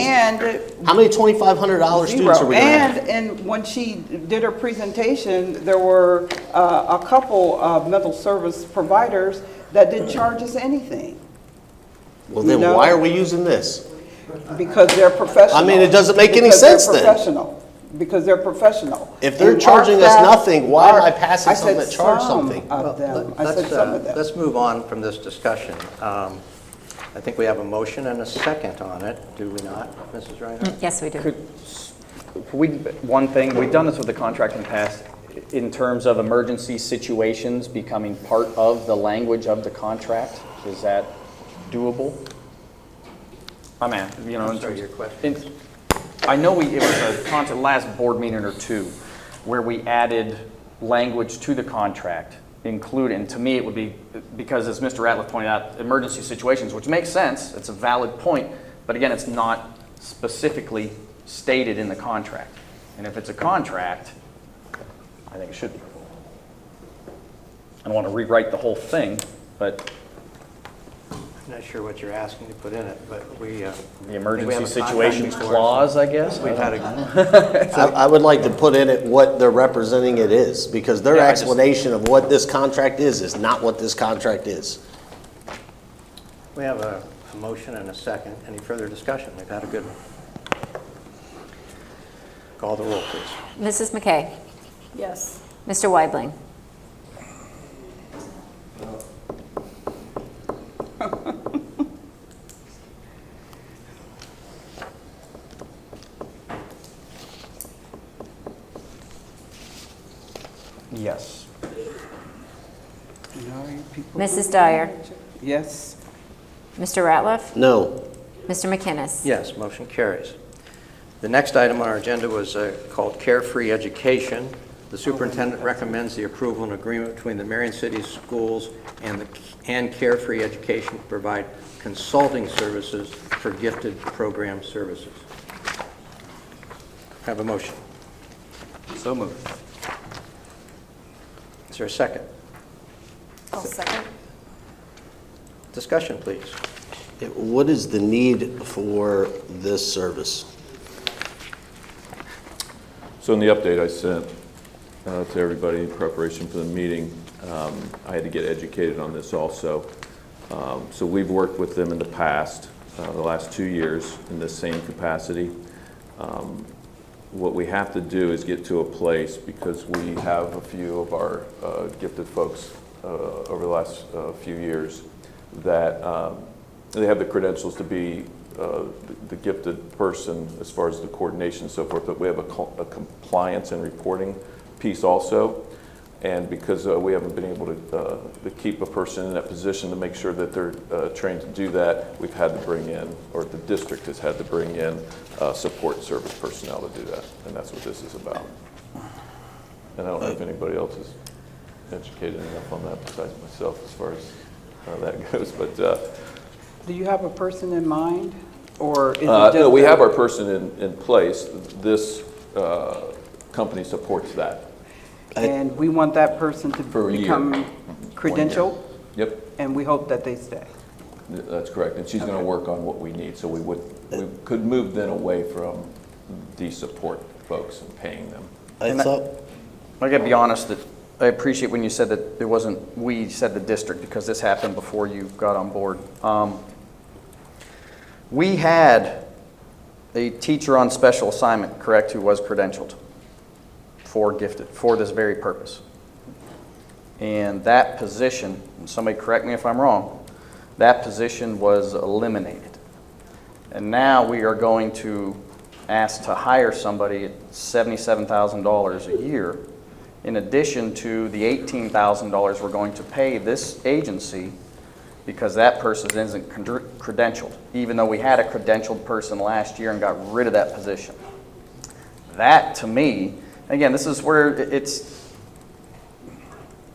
How many $2,500 students are we going to have? And when she did her presentation, there were a couple of mental service providers that didn't charge us anything. Well, then why are we using this? Because they're professional. I mean, it doesn't make any sense then. Because they're professional. If they're And charging our us staff nothing, why am I passing I something said that charge some something? of them. I Let's, said some of them. let's move on from this discussion. I think we have a motion and a second on it, do we not, Mrs. Reinhardt? Yes, we do. One thing, we've done this with the contract in the past, in terms of emergency situations becoming part of the language of the contract. Is that doable? I'm at, you know, Answer your question. I know it was a contract last board meeting or two where we added language to the contract, and to me it would be, because as Mr. Ratliff pointed out, emergency situations, which makes sense, it's a valid point, but again, it's not specifically stated in the contract. And if it's a contract, I think it should be. I don't want to rewrite the whole thing, but I'm not sure what you're asking to put in it, but we... the emergency situations clause, I guess? We've had a... I would like to put in it what they're representing it is, because their explanation of what this contract is not what this contract is. We have a motion and a second. Any further discussion? We've had a good one. Call the roll, please. Mrs. McKay? Yes. Mr. Weibling? Yes. Mrs. Dyer? Yes. Mr. Ratliff? No. Mr. McInnes? Yes, motion carries. The next item on our agenda was called Carefree Education. The superintendent recommends the approval and agreement between the Marion City Schools and Carefree Education to provide consulting services for gifted program services. Have a motion. So moved. Is there a second? I'll second. Discussion, please. What is the need for this service? So in the update I sent to everybody in preparation for the meeting, I had to get educated on this also. So we've worked with them in the past, the last 2 years in this same capacity. What we have to do is get to a place, because we have a few of our gifted folks over the last few years that they have the credentials to be the gifted person as far as the coordination and so forth, but we have a compliance and reporting piece also. And because we haven't been able to keep a person in that position to make sure that they're trained to do that, we've had to bring in, or the district has had to bring in support service personnel to do that. And that's what this is about. And I don't know if anybody else is educated enough on that besides myself as far as that goes. But do you have a person in mind? Or is it just no, we have our person in place. This company supports that. And we want that person to become credentialed? Yep. And we hope that they stay. That's correct. And she's going to work on what we need. So we could move then away from the support folks and paying them. I got to be honest that I appreciate when you said that it wasn't we said the district, because this happened before you got on board. We had a teacher on special assignment, correct, who was credentialed for gifted, for this very purpose. And that position, and somebody correct me if I'm wrong, that position was eliminated. And now we are going to ask to hire somebody at $77,000 a year, in addition to the $18,000 we're going to pay this agency, because that person isn't credentialed, even though we had a credentialed person last year and got rid of that position. That, to me, again, this is where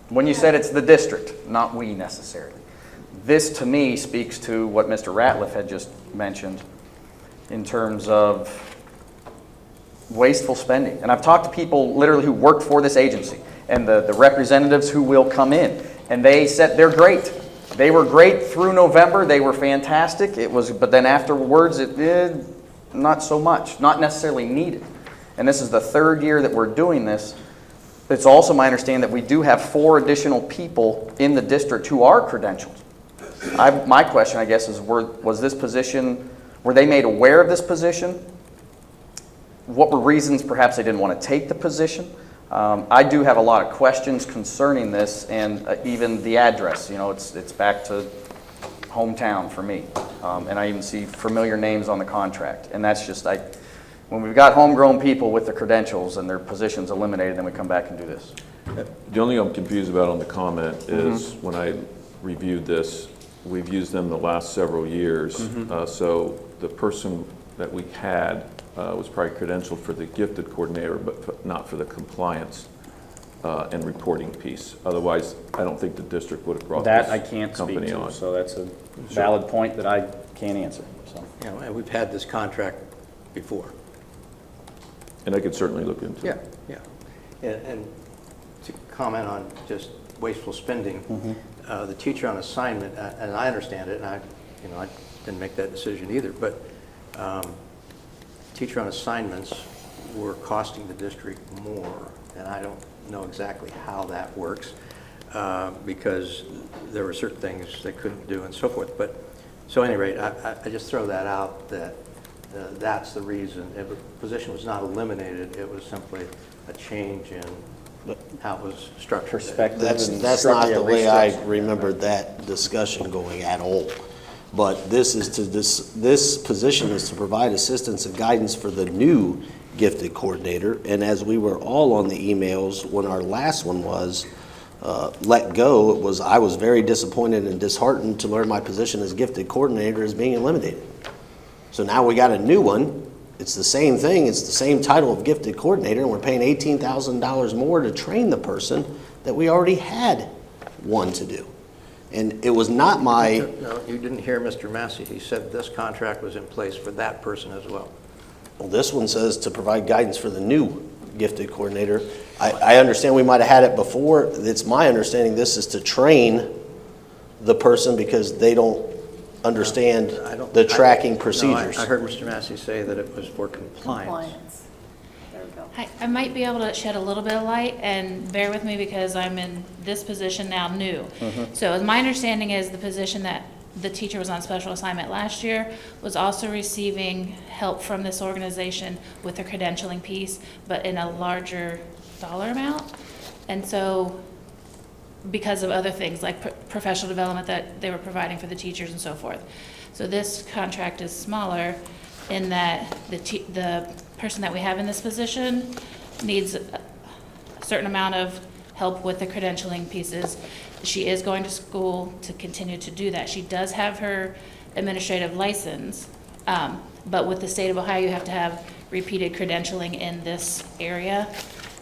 When you said it's the district, not we necessarily. This, to me, speaks to what Mr. Ratliff had just mentioned in terms of wasteful spending. And I've talked to people literally who worked for this agency and the representatives who will come in, and they said they're great. They were great through November. They were fantastic. But then afterwards, not so much, not necessarily needed. And this is the third year that we're doing this. It's also my understanding that we do have 4 additional people in the district who are credentialed. My question, I guess, is was this position, were they made aware of this position? What were reasons perhaps they didn't want to take the position? I do have a lot of questions concerning this, and even the address. You know, it's back to hometown for me, and I even see familiar names on the contract. And that's just when we've got homegrown people with the credentials and their positions eliminated, then we come back and do this. The only thing I'm confused about on the comment is when I reviewed this, we've used them the last several years. So the person that we had was probably credentialed for the gifted coordinator, but not for the compliance and reporting piece. Otherwise, I don't think the district would have brought That this I can't speak company to, on. so that's a valid point that I can't answer. So. You know, and we've had this contract before. And I could certainly look into it. Yeah. And to comment on just wasteful spending, the teacher on assignment, and I understand it, and I didn't make that decision either, but teacher on assignments were costing the district more, and I don't know exactly how that works because there were certain things they couldn't do and so forth. But so at any rate, I just throw that out that that's the reason. If a position was not eliminated, it was simply a change in how it was structured. Perspective. That's not the way I remembered that discussion going at all. But this position is to provide assistance and guidance for the new gifted coordinator. And as we were all on the emails when our last one was let go, I was very disappointed and disheartened to learn my position as gifted coordinator is being eliminated. So now we got a new one. It's the same thing. It's the same title of gifted coordinator, and we're paying $18,000 more to train the person that we already had one to do. And it was not my... No, you didn't hear Mr. Massey. He said this contract was in place for that person as well. Well, this one says to provide guidance for the new gifted coordinator. I understand we might have had it before. It's my understanding this is to train the person because they don't understand the tracking procedures. No, I heard Mr. Massey say that it was for compliance. There we go. I might be able to shed a little bit of light, and bear with me because I'm in this position now new. So my understanding is the position that the teacher was on special assignment last year was also receiving help from this organization with the credentialing piece, but in a larger dollar amount. And so because of other things like professional development that they were providing for the teachers and so forth. So this contract is smaller in that the person that we have in this position needs a certain amount of help with the credentialing pieces. She is going to school to continue to do that. She does have her administrative license, but with the state of Ohio, you have to have repeated credentialing in this area.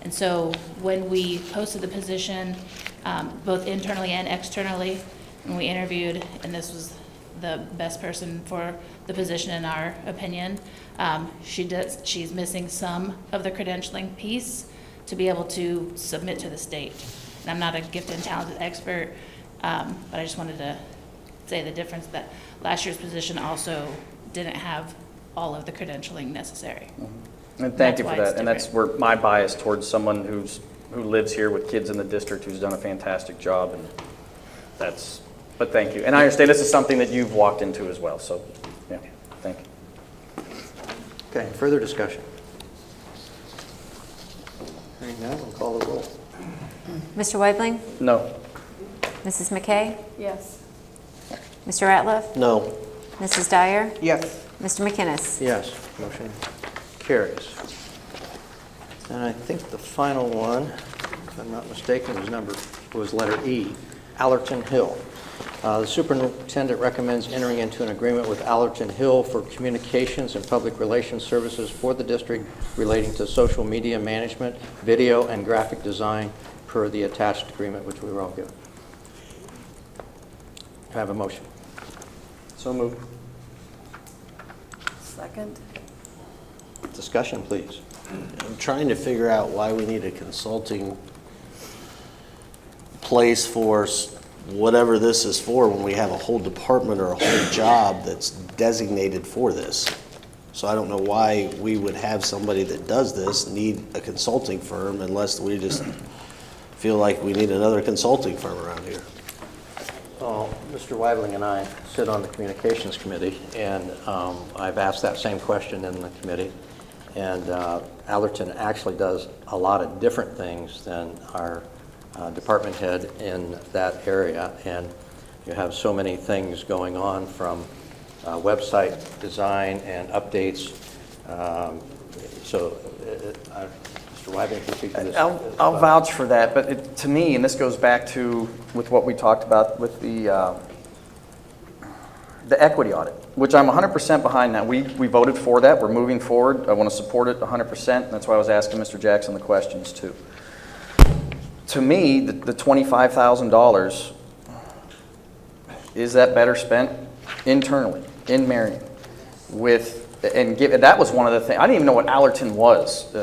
And so when we posted the position, both internally and externally, when we interviewed, and this was the best person for the position in our opinion, she's missing some of the credentialing piece to be able to submit to the state. And I'm not a gifted and talented expert, but I just wanted to say the difference that last year's position also didn't have all of the credentialing necessary. And thank you for that. And that's where my bias towards someone who lives here with kids in the district who's done a fantastic job, and but thank you. And I understand this is something that you've walked into as well, so yeah, thank you. Okay, further discussion? Hearing none, we'll call the roll. Mr. Weibling? No. Mrs. McKay? Yes. Mr. Ratliff? No. Mrs. Dyer? Yes. Mr. McInnes? Yes, motion carries. And I think the final one, if I'm not mistaken, was letter E, Allerton Hill. The superintendent recommends entering into an agreement with Allerton Hill for communications and public relations services for the district relating to social media management, video and graphic design, per the attached agreement, which we were all given. Do I have a motion? So moved. Second? Discussion, please. I'm trying to figure out why we need a consulting place for whatever this is for when we have a whole department or a whole job that's designated for this. So I don't know why we would have somebody that does this need a consulting firm unless we just feel like we need another consulting firm around here. Well, Mr. Weibling and I sit on the Communications Committee, and I've asked that same question in the committee. And Allerton actually does a lot of different things than our department head in that area. And you have so many things going on from website design and updates. Mr. Weibling, can you speak to this? I'll vouch for that, but to me, and this goes back to with what we talked about with the equity audit, which I'm 100% behind that. We voted for that. We're moving forward. I want to support it 100%. That's why I was asking Mr. Jackson the questions too. To me, the $25,000, is that better spent internally in Marion? That was one of the things. I didn't even know what Allerton was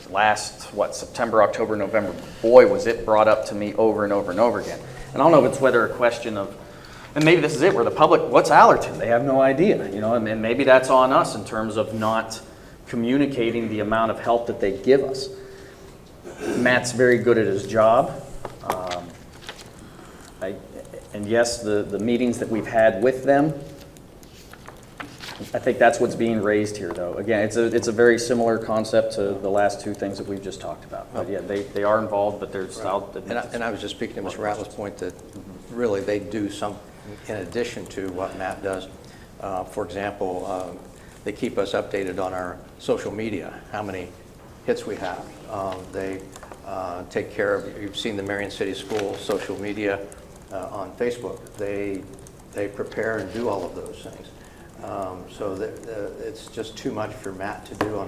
last, September, October, November. Boy, was it brought up to me over and over and over again. And I don't know if it's whether a question of, and maybe this is it, where the public, what's Allerton? They have no idea, and maybe that's on us in terms of not communicating the amount of help that they give us. Matt's very good at his job. And yes, the meetings that we've had with them, I think that's what's being raised here, though. Again, it's a very similar concept to the last two things that we've just talked about. But yeah, they are involved, but there's... Right. And I was just speaking to Mr. Ratliff's point that really they do some in addition to what Matt does. For example, they keep us updated on our social media, how many hits we have. They take care of, you've seen the Marion City School social media on Facebook. They prepare and do all of those things. So it's just too much for Matt to do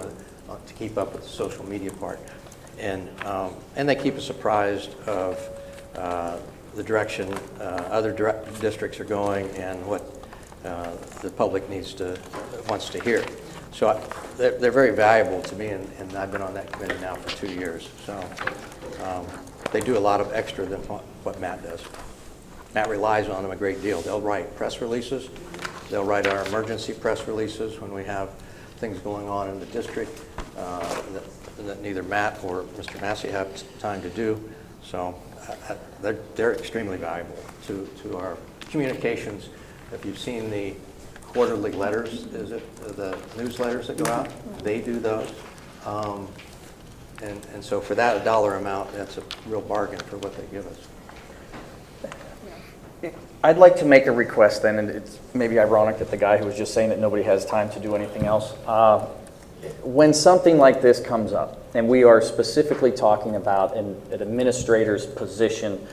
to keep up with the social media part. And they keep us apprised of the direction other districts are going and what the public wants to hear. So they're very valuable to me, and I've been on that committee now for 2 years. So they do a lot of extra than what Matt does. Matt relies on them a great deal. They'll write press releases. They'll write our emergency press releases when we have things going on in the district that neither Matt or Mr. Massey have time to do. So they're extremely valuable to our communications. If you've seen the quarterly letters, the newsletters that go out? They do those. And so for that dollar amount, that's a real bargain for what they give us. I'd like to make a request then, and it's maybe ironic that the guy who was just saying that nobody has time to do anything else. When something like this comes up, and we are specifically talking about an administrator's position,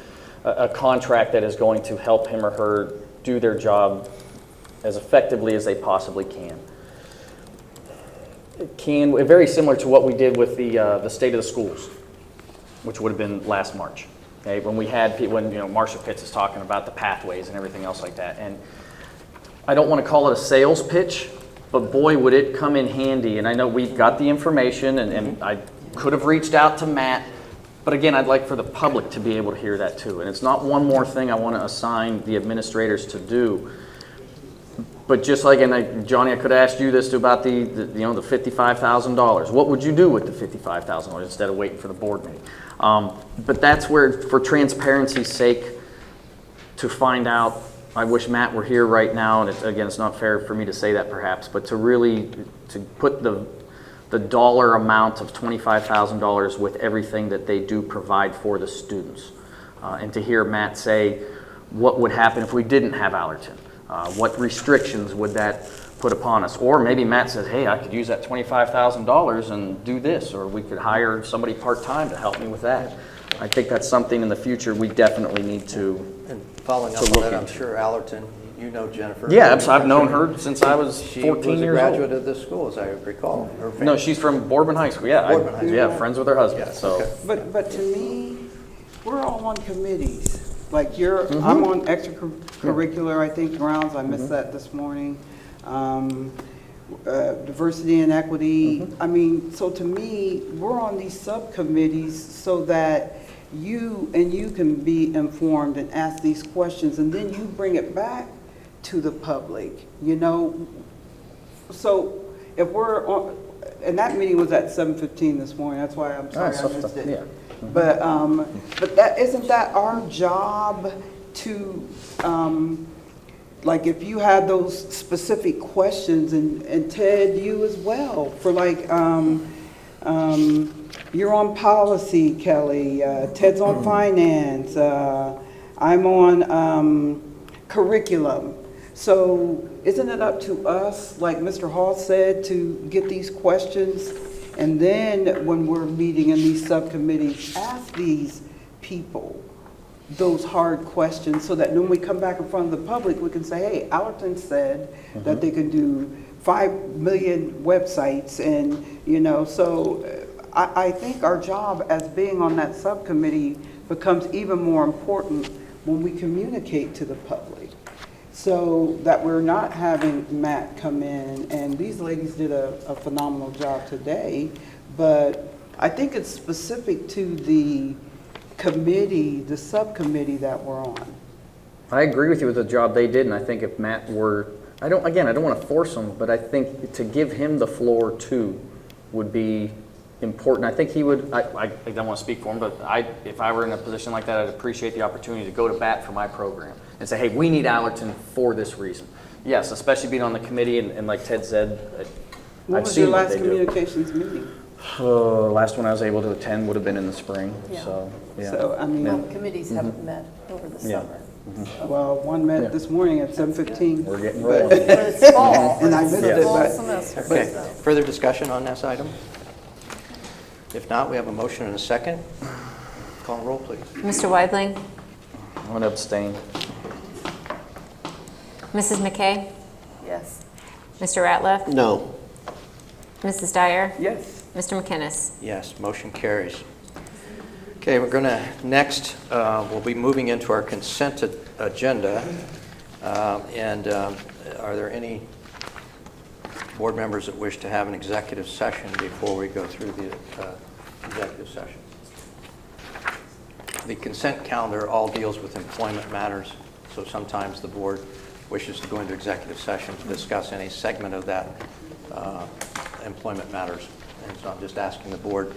a contract that is going to help him or her do their job as effectively as they possibly can. Very similar to what we did with the state of the schools, which would have been last March. Okay, when Marsha Pitts is talking about the pathways and everything else like that. And I don't want to call it a sales pitch, but boy, would it come in handy. And I know we've got the information, and I could have reached out to Matt, but again, I'd like for the public to be able to hear that too. And it's not one more thing I want to assign the administrators to do. But just like, and Johnny, I could have asked you this too about the $55,000. What would you do with the $55,000 instead of waiting for the board meeting? But that's where, for transparency's sake, to find out, I wish Matt were here right now, and it's not fair for me to say that perhaps, but to put the dollar amount of $25,000 with everything that they do provide for the students. And to hear Matt say, what would happen if we didn't have Allerton? What restrictions would that put upon us? Or maybe Matt says, hey, I could use that $25,000 and do this, or we could hire somebody part-time to help me with that. I think that's something in the future we definitely need to And following up on that, I'm sure Allerton, you know Jennifer. Yeah, I've known her since I was 14 She years was a old. graduate of this school, as I recall. Her No, she's from Boardman High School. Yeah, Boardman High School. yeah, friends with her husband. Yeah, so, okay. But to me, we're all on committees. Like I'm on extracurricular, I think, grounds. I missed that this morning. Diversity and equity. I mean, so to me, we're on these subcommittees so that you can be informed and ask these questions, and then you bring it back to the public, you know? So if we're on, and that meeting was at 7:15 this morning, that's why I'm sorry I missed it. Yeah. But that, isn't that our job to, like if you have those specific questions, and Ted, you as well, for like, you're on policy, Kelly, Ted's on finance, I'm on curriculum. So isn't it up to us, like Mr. Hall said, to get these questions? And then when we're meeting in these subcommittees, ask these people those hard questions so that when we come back in front of the public, we can say, hey, Allerton said that they can do 5 million websites, and, you know, so I think our job as being on that subcommittee becomes even more important when we communicate to the public, so that we're not having Matt come in, and these ladies did a phenomenal job today, but I think it's specific to the committee, the subcommittee that we're on. I agree with you with the job they did, and I think if Matt were, I don't want to force him, but I think to give him the floor too would be important. I think he would, I don't want to speak for him, but if I were in a position like that, I'd appreciate the opportunity to go to bat for my program and say, hey, we need Allerton for this reason. Yes, especially being on the committee, and like Ted said, What was your last communications meeting? Last one I was able to attend would have been in the spring. Yeah. So, yeah. So, I mean, Well, committees haven't met over the Yeah. summer. well, one met this morning at 7:15. We're getting rolling. But it's fall. And I missed It's it, fall but- semester. Okay, so. further discussion on this item? If not, we have a motion and a second. Call the roll, please. Mr. Weidling, I'm going to abstain. Mrs. McKay, Yes. Mr. Ratliff, No. Mrs. Dyer, Yes. Mr. McInnes. Yes, motion carries. Okay, we're going to next, we'll be moving into our consent agenda. Are there any board members that wish to have an executive session before we go through the executive session? The consent calendar all deals with employment matters, so sometimes the board wishes to go into executive session to discuss any segment of that employment matters. And so I'm just asking the board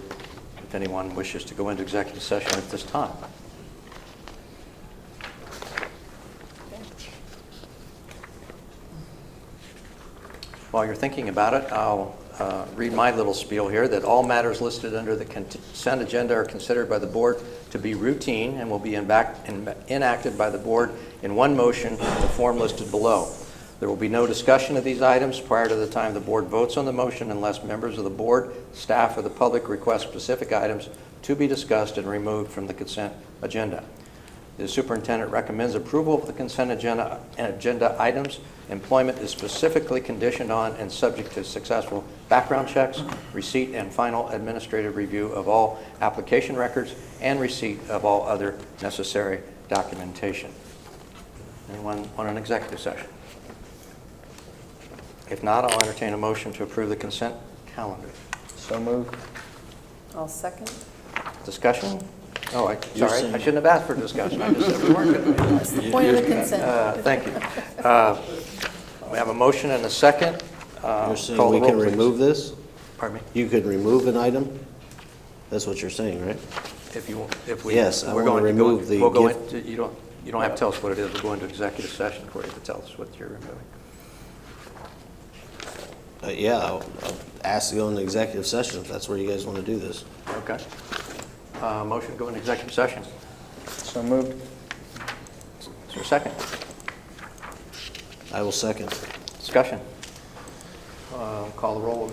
if anyone wishes to go into executive session at this time. While you're thinking about it, I'll read my little spiel here, that all matters listed under the consent agenda are considered by the board to be routine and will be enacted by the board in one motion in the form listed below. There will be no discussion of these items prior to the time the board votes on the motion unless members of the board, staff, or the public request specific items to be discussed and removed from the consent agenda. The superintendent recommends approval of the consent agenda items. Employment is specifically conditioned on and subject to successful background checks, receipt and final administrative review of all application records, and receipt of all other necessary documentation. Anyone want an executive session? If not, I'll entertain a motion to approve the consent calendar. So moved. I'll second. Discussion? Oh, sorry, I shouldn't have asked for discussion. I just said we weren't going to. That's the point of the consent. Thank you. We have a motion and a second. You're saying Call the we roll, can please. remove this? Pardon me? You could remove an item? That's what you're saying, right? If we, Yes, I we're wanna going to go, remove the we'll go gift. into, you don't have to tell us what it is. We'll go into executive session for you to tell us what you're removing. Yeah, I'll ask to go into executive session if that's where you guys want to do this. Okay. Motion to go into executive session. So moved. Is there a second? I will second. Discussion. Call the roll.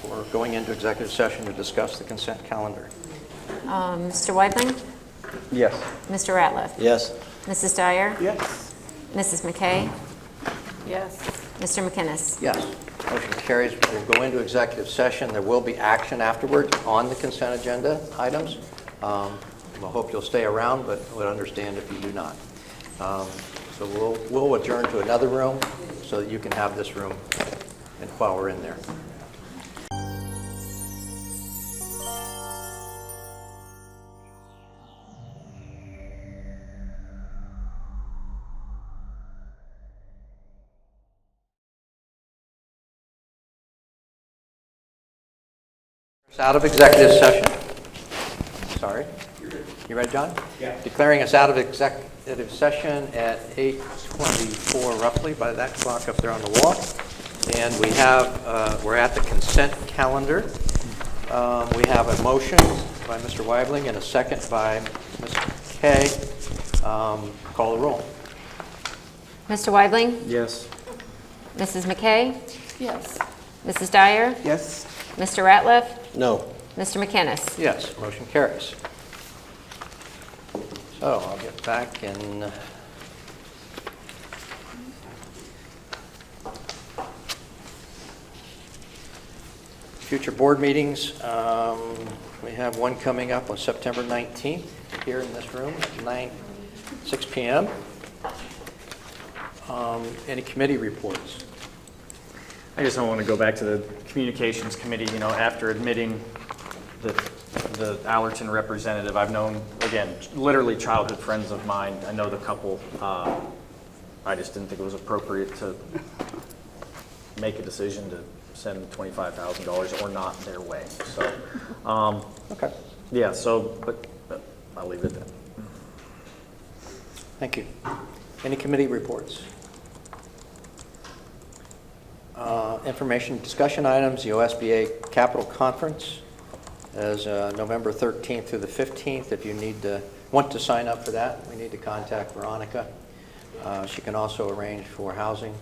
We're going into executive session to discuss the consent calendar. Mr. Weidling, Yes. Mr. Ratliff, Yes. Mrs. Dyer, Yes. Mrs. McKay, Yes. Mr. McInnes. Yes. Motion carries. We'll go into executive session. There will be action afterward on the consent agenda items. We'll hope you'll stay around, but would understand if you do not. So we'll adjourn to another room so that you can have this room and while we're in there. Out of executive session. Sorry. You ready, John? Yeah. Declaring us out of executive session at 8:24 roughly by that clock up there on the wall. And we have, we're at the consent calendar. We have a motion by Mr. Weibling and a second by Mr. McKay. Call the roll. Mr. Weibling? Yes. Mrs. McKay? Yes. Mrs. Dyer? Yes? Mr. Ratliff? No. Mr. McInnes? Yes, motion carries. So I'll get back in. Future board meetings. We have one coming up on September 19th here in this room at 6 p.m. Any committee reports? I guess I want to go back to the communications committee. You know, after admitting the Allerton representative, I've known, again, literally childhood friends of mine. I know the couple. I just didn't think it was appropriate to make a decision to send $25,000 or not their way. So, okay. Yeah. So, but I'll leave it at that. Thank you. Any committee reports? Information discussion items, the OSBA Capital Conference is November 13th through the 15th. If you want to sign up for that, we need to contact Veronica. She can also arrange for housing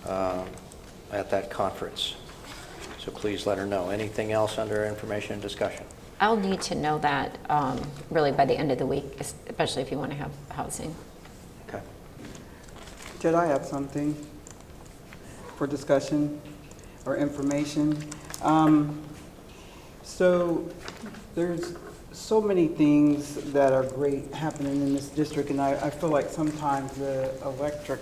at that conference. So please let her know. Anything else under information and discussion? I'll need to know that really by the end of the week, especially if you want to have housing. Okay. Did I have something for discussion or information? So there's so many things that are great happening in this district, and I feel like sometimes the electric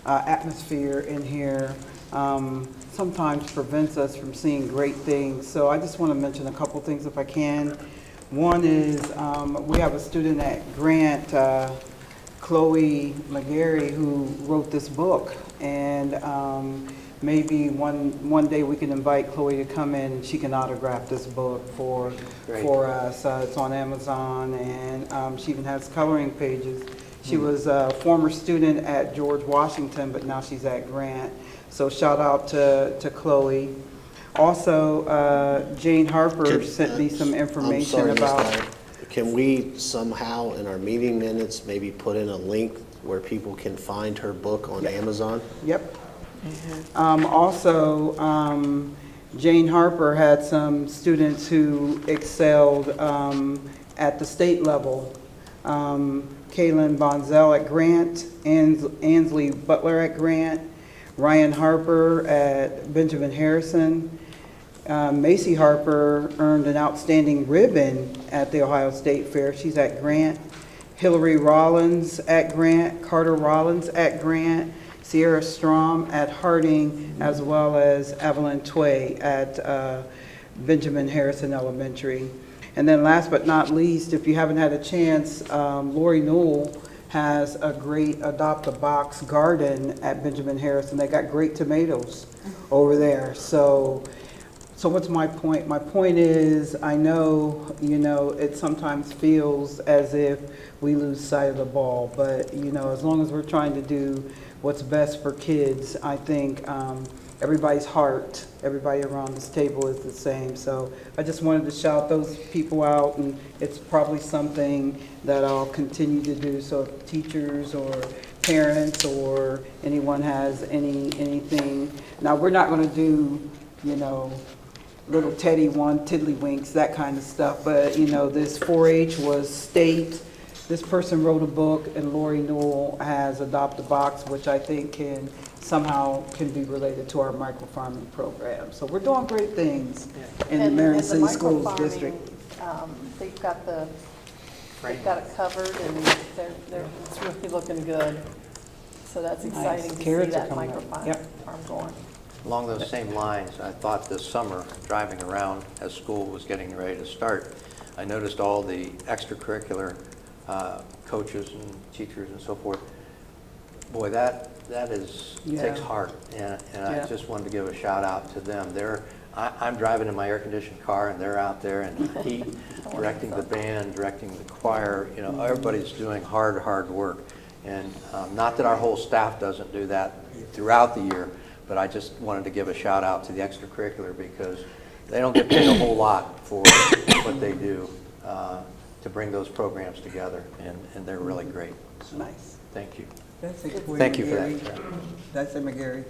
atmosphere in here sometimes prevents us from seeing great things. So I just want to mention a couple things if I can. One is we have a student at Grant, Chloe McGarry, who wrote this book, and maybe one day we can invite Chloe to come in and she can autograph this book for us. It's on Amazon, and she even has coloring pages. She was a former student at George Washington, but now she's at Grant. So shout out to Chloe. Also, Jane Harper sent me some information about. Can we somehow in our meeting minutes maybe put in a link where people can find her book on Amazon? Yep. Also, Jane Harper had some students who excelled at the state level. Kaylin Bonzel at Grant, Ansley Butler at Grant, Ryan Harper at Benjamin Harrison. Macy Harper earned an outstanding ribbon at the Ohio State Fair. She's at Grant. Hillary Rollins at Grant, Carter Rollins at Grant, Sierra Strom at Harding, as well as Evelyn Tway at Benjamin Harrison Elementary. And then last but not least, if you haven't had a chance, Lori Newell has a great Adopt a Box garden at Benjamin Harrison. They got great tomatoes over there. So what's my point? My point is, I know, it sometimes feels as if we lose sight of the ball, but, as long as we're trying to do what's best for kids, I think everybody's heart, everybody around this table is the same. So I just wanted to shout those people out, and it's probably something that I'll continue to do. So if teachers or parents or anyone has anything. Now, we're not going to do, little Teddy one, tiddlywinks, that kind of stuff. But, this 4-H was state. This person wrote a book, and Lori Newell has Adopt a Box, which I think can be related to our microfarming program. So we're doing great things in the Marion City Schools District. They've got the they've got it covered and it's really looking good. So that's exciting to see Carrots are that coming up. microfarm Yep. going. Along those same lines, I thought this summer, driving around as school was getting ready to start, I noticed all the extracurricular coaches and teachers and so forth. Boy, that takes heart, and I just wanted to give a shout out to them. I'm driving in my air-conditioned car, and they're out there in the heat, directing the band, directing the choir. You know, everybody's doing hard work. And not that our whole staff doesn't do that throughout the year, but I just wanted to give a shout out to the extracurricular because they don't get paid a whole lot for what they do to bring those programs together, and they're really great. So, Nice. thank you. Thank you for that. That's McGarry.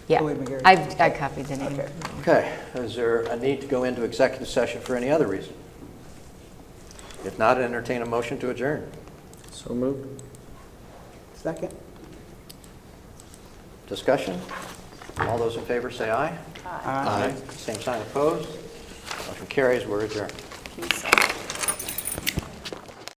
Yeah, Chloe McGarry. I copied the name. Okay, is there a need to go into executive session for any other reason? If not, entertain a motion to adjourn. So moved. Second. Discussion? All those in favor say aye. Aye. Same sign opposed. Motion carries. We're adjourned. Peace out.